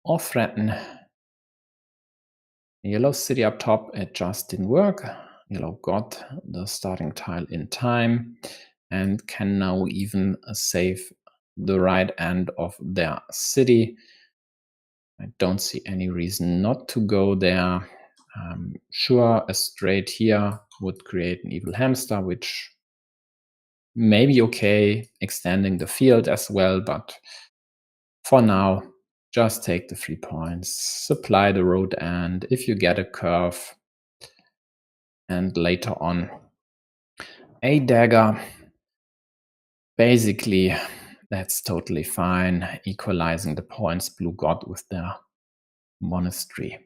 or threaten yellow city up top. It just didn't work. Yellow got the starting tile in time and can now even save the right end of their city. I don't see any reason not to go there. Sure, a straight here would create an evil hamster, which may be okay, extending the field as well, but for now, just take the 3 points, supply the road end if you get a curve, and later on a dagger. Basically, that's totally fine, equalizing the points blue got with their monastery.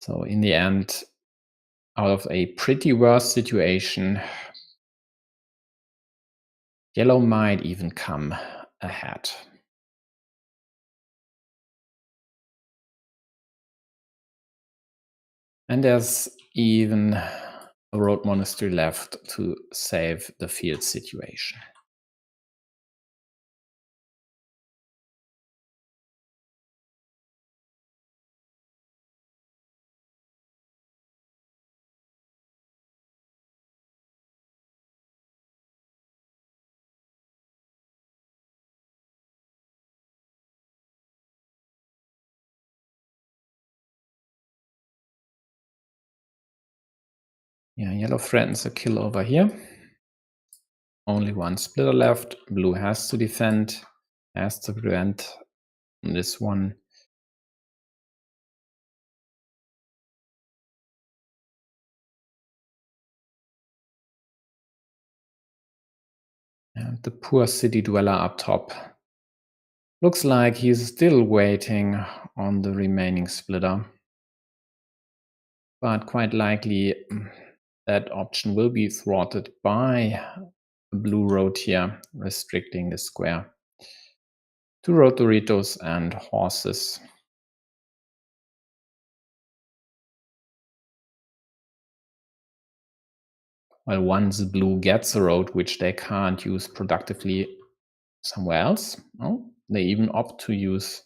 So in the end, out of a pretty worse situation, yellow might even come ahead. And there's even a road monastery left to save the field situation. Yeah, yellow threatens a kill over here. Only one splitter left. Blue has to defend, has to prevent this one. And the poor city dweller up top. Looks like he's still waiting on the remaining splitter. But quite likely that option will be thwarted by a blue road here, restricting the square to road Doritos and horses. Well, once blue gets a road which they can't use productively somewhere else, they even opt to use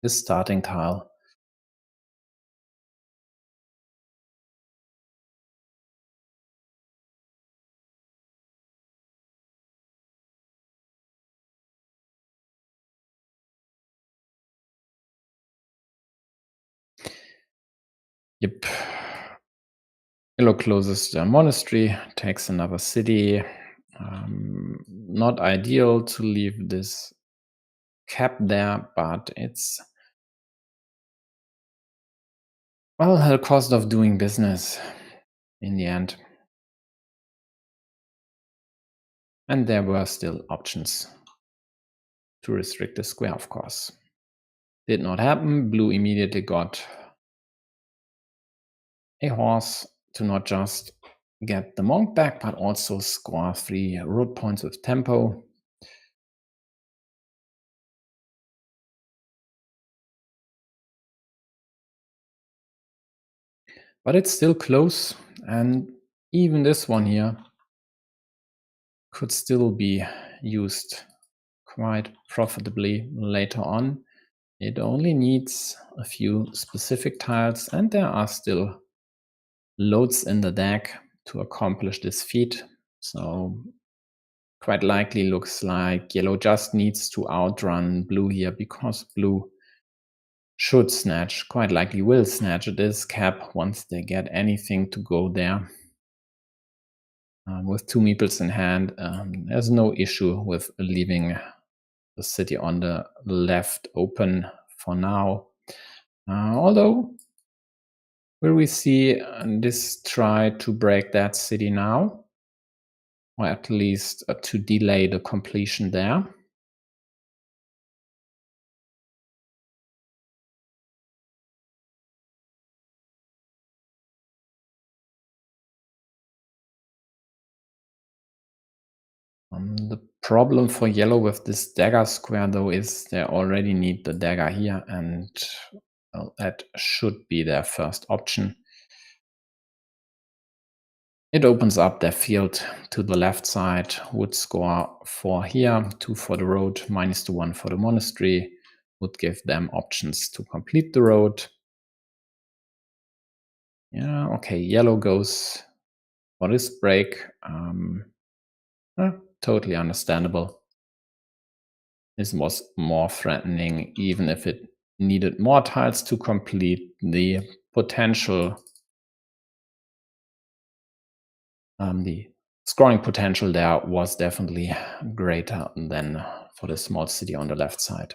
this starting tile. Yep. Yellow closes the monastery, takes another city. Not ideal to leave this cap there, but it's, well, the cost of doing business in the end. And there were still options to restrict the square, of course. Did not happen. Blue immediately got a horse to not just get the monk back, but also score 3 road points with tempo. But it's still close, and even this one here could still be used quite profitably later on. It only needs a few specific tiles, and there are still loads in the deck to accomplish this feat. So quite likely looks like yellow just needs to outrun blue here, because blue should snatch, quite likely will snatch this cap once they get anything to go there. With 2 meeples in hand, there's no issue with leaving the city on the left open for now. Although, will we see this try to break that city now? Or at least to delay the completion there? The problem for yellow with this dagger square, though, is they already need the dagger here, and well, that should be their first option. It opens up their field to the left side, would score 4 here, 2 for the road, minus the 1 for the monastery, would give them options to complete the road. Yeah, okay, yellow goes for this break. Totally understandable. This was more threatening, even if it needed more tiles to complete. The potential, the scoring potential there was definitely greater than for the small city on the left side.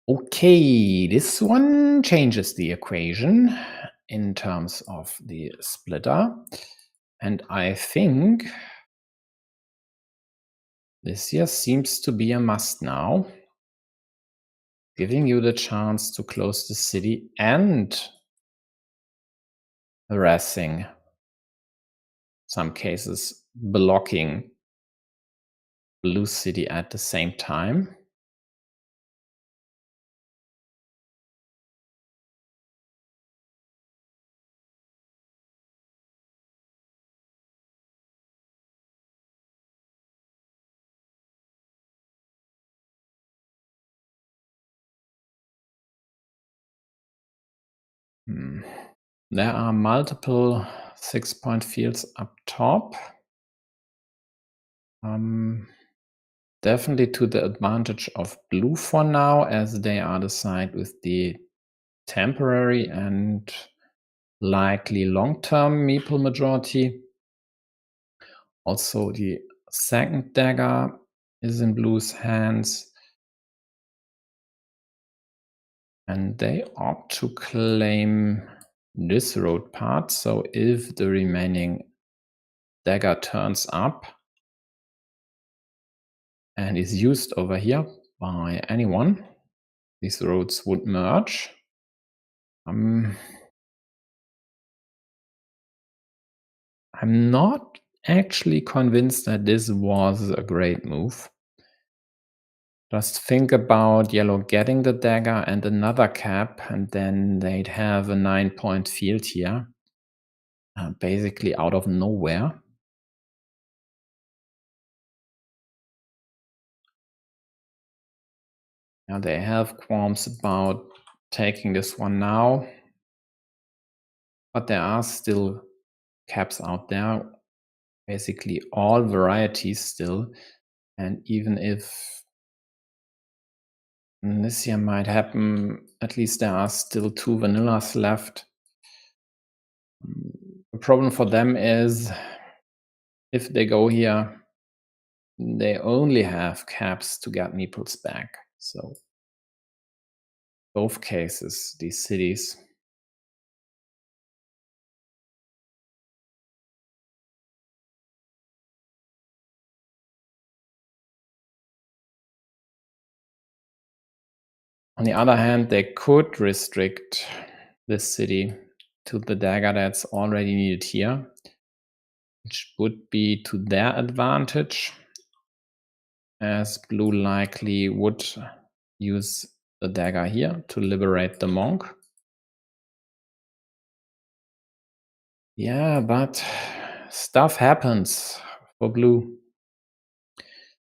Okay, this one changes the equation in terms of the splitter. And I think this here seems to be a must now, giving you the chance to close the city and harassing, some cases blocking blue city at the same time. There are multiple 6-point fields up top. Definitely to the advantage of blue for now, as they are the side with the temporary and likely long-term meeple majority. Also, the second dagger is in blue's hands. And they opt to claim this road part. So if the remaining dagger turns up and is used over here by anyone, these roads would merge. I'm not actually convinced that this was a great move. Just think about yellow getting the dagger and another cap, and then they'd have a 9-point field here, basically out of nowhere. Yeah, they have qualms about taking this one now, but there are still caps out there, basically all varieties still. And even if this here might happen, at least there are still 2 vanillas left. The problem for them is if they go here, they only have caps to get meeples back. So both cases, these cities. On the other hand, they could restrict this city to the dagger that's already needed here, which would be to their advantage, as blue likely would use the dagger here to liberate the monk. Yeah, but stuff happens for blue.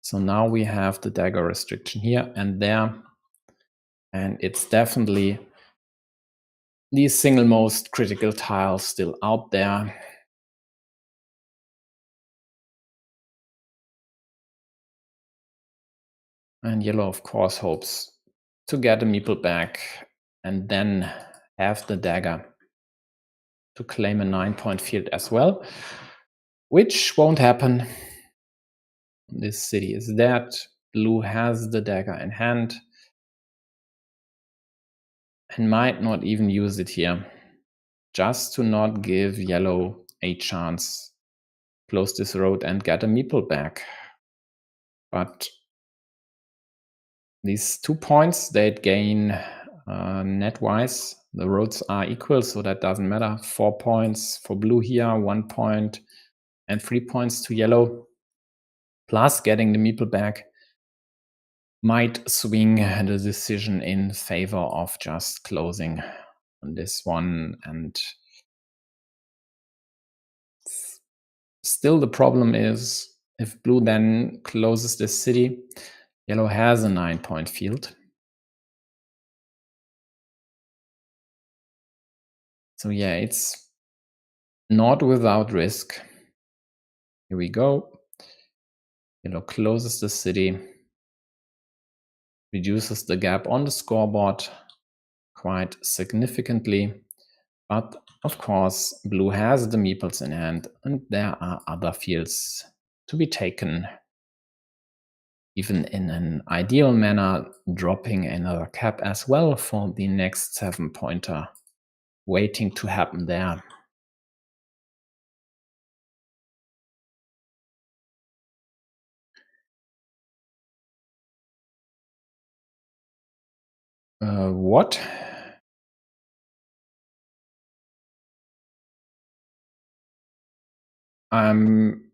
So now we have the dagger restriction here and there, and it's definitely the single most critical tile still out there. And yellow, of course, hopes to get a meeple back and then have the dagger to claim a 9-point field as well, which won't happen. This city is dead. Blue has the dagger in hand and might not even use it here, just to not give yellow a chance. Close this road and get a meeple back. But these 2 points they'd gain net-wise. The roads are equal, so that doesn't matter. 4 points for blue here, 1 point, and 3 points to yellow. Plus getting the meeple back might swing the decision in favor of just closing on this one. And still the problem is, if blue then closes this city, yellow has a 9-point field. So yeah, it's not without risk. Here we go. Yellow closes the city, reduces the gap on the scoreboard quite significantly. But of course, blue has the meeples in hand, and there are other fields to be taken. Even in an ideal manner, dropping another cap as well for the next 7-pointer waiting to happen there. What? I'm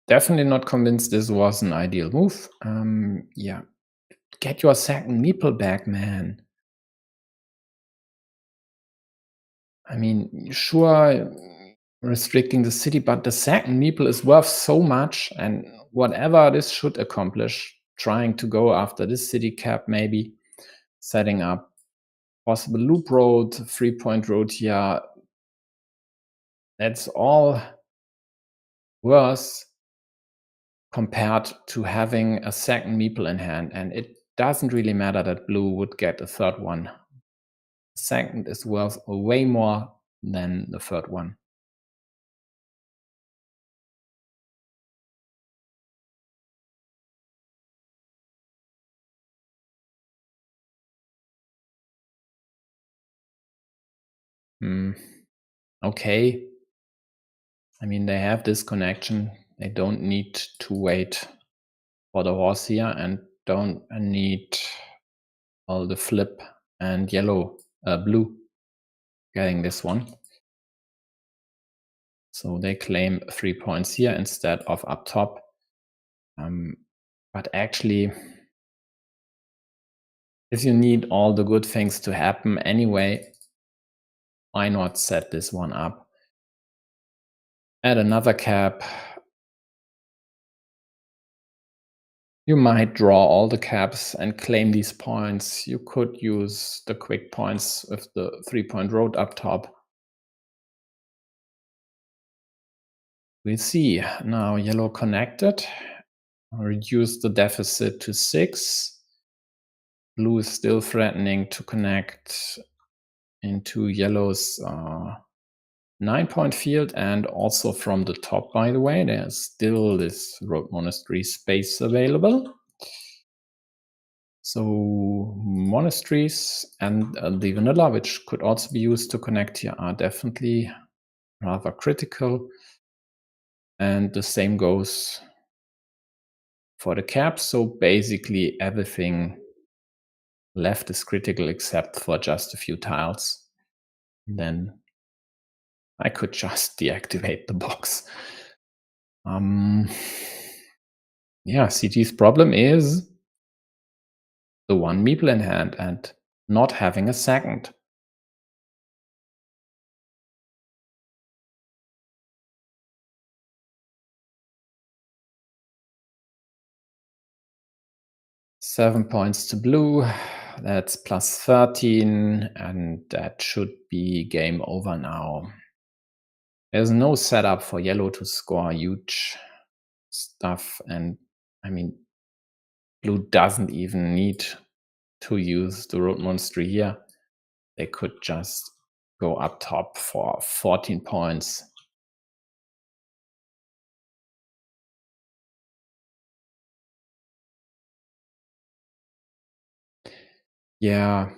definitely not convinced this was an ideal move. Yeah, get your second meeple back, man. I mean, sure, restricting the city, but the second meeple is worth so much, and whatever this should accomplish, trying to go after this city cap, maybe setting up possible loop road, 3-point road here. That's all worse compared to having a second meeple in hand, and it doesn't really matter that blue would get a third one. Second is worth way more than the third one. Okay. I mean, they have this connection. They don't need to wait for the horse here and don't need all the flip and blue getting this one. So they claim 3 points here instead of up top. But actually, if you need all the good things to happen anyway, why not set this one up? Add another cap. You might draw all the caps and claim these points. You could use the quick points with the 3-point road up top. We'll see. Now yellow connected. Reduce the deficit to 6. Blue is still threatening to connect into yellow's 9-point field, and also from the top, by the way, there's still this road monastery space available. So monasteries and the vanilla, which could also be used to connect here, are definitely rather critical. And the same goes for the caps. So basically everything left is critical except for just a few tiles. And then I could just deactivate the box. Yeah, CT's problem is the one meeple in hand and not having a second. Seven points to blue. That's plus 13, and that should be game over now. There's no setup for yellow to score huge stuff, and I mean, blue doesn't even need to use the road monastery here. They could just go up top for 14 points. Yeah,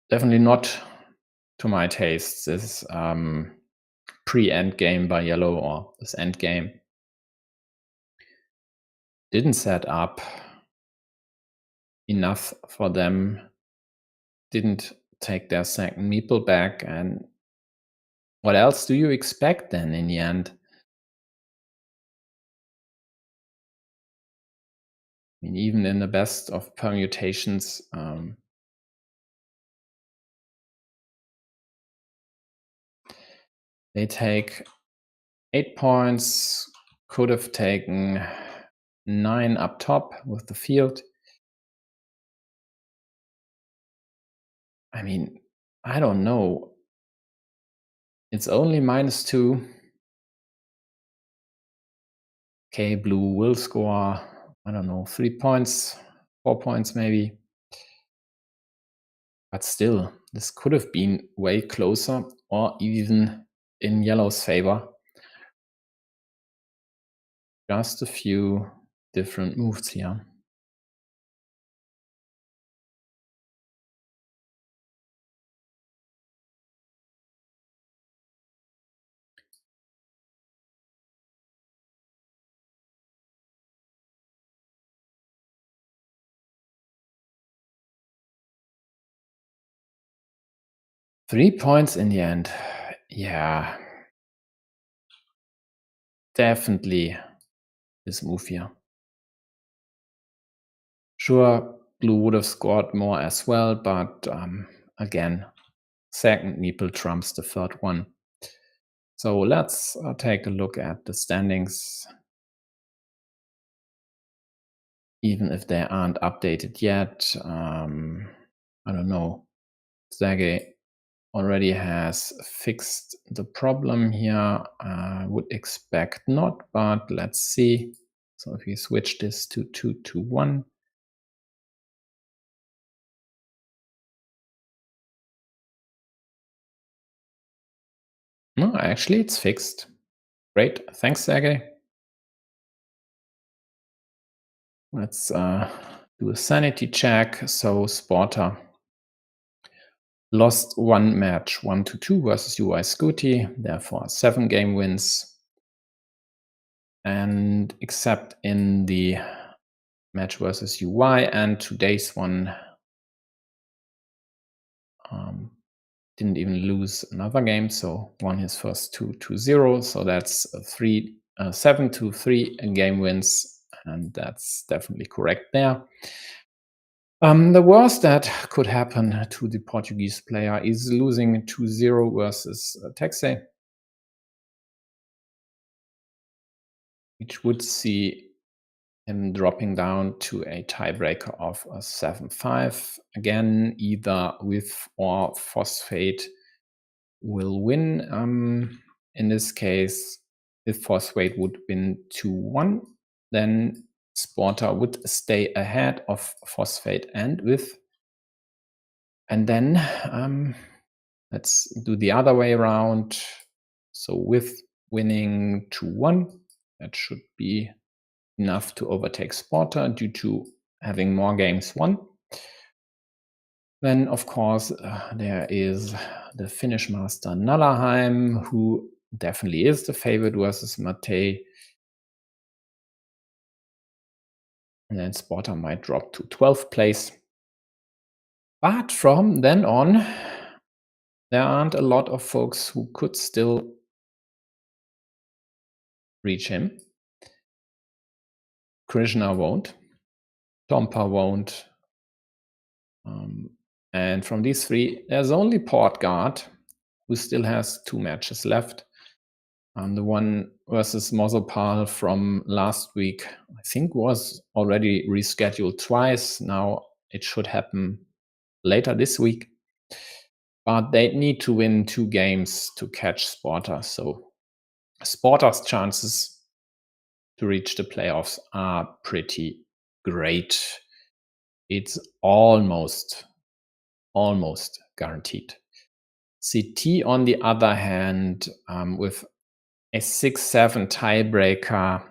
definitely not to my taste, this pre-end game by yellow, or this end game. Didn't set up enough for them, didn't take their second meeple back, and what else do you expect then in the end? I mean, even in the best of permutations, they take 8 points, could have taken 9 up top with the field. I mean, I don't know. It's only -2. Okay, blue will score, I don't know, 3 points, 4 points maybe. But still, this could have been way closer or even in yellow's favor. Just a few different moves here. Three points in the end. Yeah. Definitely this move here. Sure, blue would have scored more as well, but again, second meeple trumps the third one. So let's take a look at the standings, even if they aren't updated yet. I don't know, Sergey already has fixed the problem here. I would expect not, but let's see. So if we switch this to 2-2-1, no, actually it's fixed. Great, thanks, Sergey. Let's do a sanity check. So Sportr lost one match, 1-2 versus UI Scooty, therefore 7 game wins. And except in the match versus UI and today's one, didn't even lose another game, so won his first 2-0. So that's 7-3 game wins, and that's definitely correct there. The worst that could happen to the Portuguese player is losing 2-0 versus Texay, which would see him dropping down to a tiebreaker of 7-5. Again, either with or Phosphate will win. In this case, if Phosphate would win 2-1, then Sportr would stay ahead of Phosphate and with. And then let's do the other way around. So with winning 2-1, that should be enough to overtake Sportr due to having more games won. Then, of course, there is the Finnish master Nallarheim, who definitely is the favorite versus Matej. And then Sportr might drop to 12th place. But from then on, there aren't a lot of folks who could still reach him. Krishna won't. Tompa won't. And from these three, there's only Portgard, who still has 2 matches left. The one versus Mozopal from last week, I think, was already rescheduled twice. Now it should happen later this week. But they need to win 2 games to catch Sportr. So Sportr's chances to reach the playoffs are pretty great. It's almost guaranteed. CT, on the other hand, with a 6-7 tiebreaker,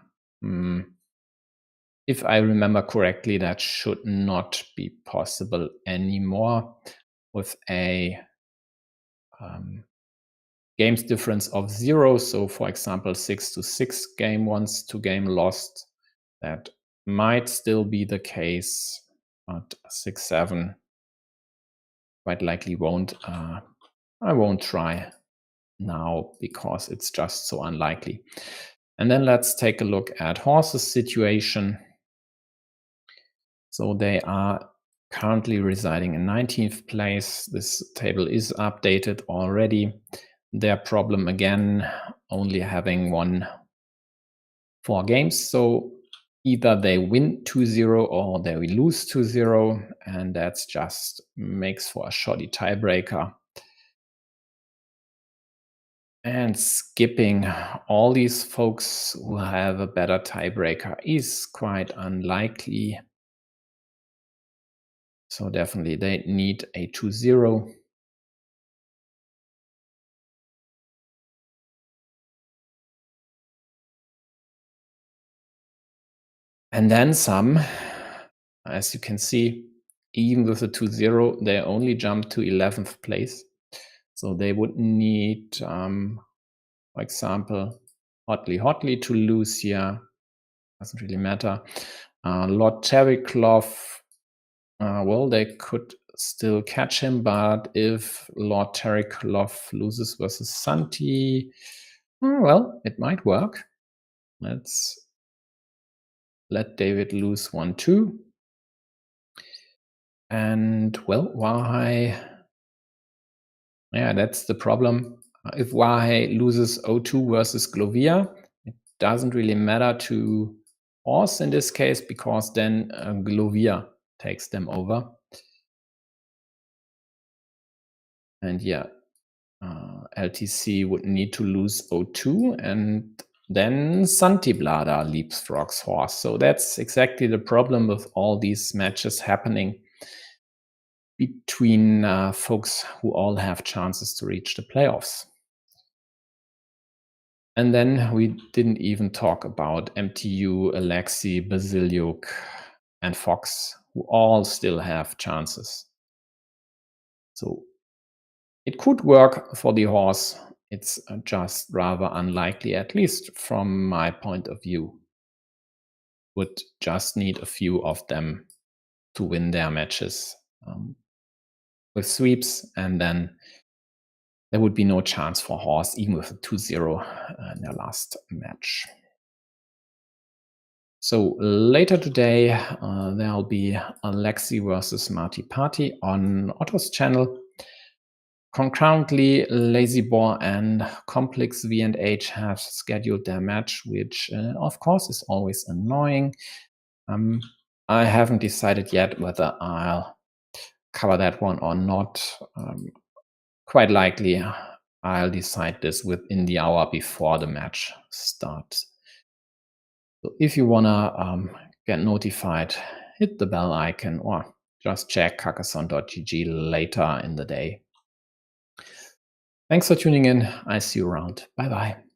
if I remember correctly, that should not be possible anymore with a games difference of 0. So, for example, 6-6 game wins to game lost. That might still be the case, but 6-7 quite likely won't. I won't try now because it's just so unlikely. And then let's take a look at Horse's situation. So they are currently residing in 19th place. This table is updated already. Their problem, again, only having won 4 games. So either they win 2-0 or they lose 2-0, and that's just makes for a shoddy tiebreaker. And skipping all these folks who have a better tiebreaker is quite unlikely. So definitely they need a 2-0. And then some, as you can see, even with a 2-0, they only jump to 11th place. So they would need, for example, Hotly to lose here. Doesn't really matter. Lord Terrycloth, well, they could still catch him, but if Lord Terrycloth loses versus Santi, well, it might work. Let's let David lose 1-2. And, well, Wahai, yeah, that's the problem. If Wahai loses 0-2 versus Glovia, it doesn't really matter to Horse in this case, because then Glovia takes them over. And yeah, LTC would need to lose 0-2, and then Santiblada leapfrogs horse. So that's exactly the problem with all these matches happening between folks who all have chances to reach the playoffs. And then we didn't even talk about MTU, Alexi, Basiliuk, and Fox, who all still have chances. So it could work for the horse. It's just rather unlikely, at least from my point of view. Would just need a few of them to win their matches with sweeps, and then there would be no chance for horse, even with a 2-0 in their last match. So later today, there'll be Alexi versus Marty Party on Otto's channel. Concurrently, Lazy Boar and Complex V&H have scheduled their match, which of course is always annoying. I haven't decided yet whether I'll cover that one or not. Quite likely I'll decide this within the hour before the match starts. So if you wanna get notified, hit the bell icon or just check Carcassonne.gg later in the day. Thanks for tuning in. I see you around. Bye bye.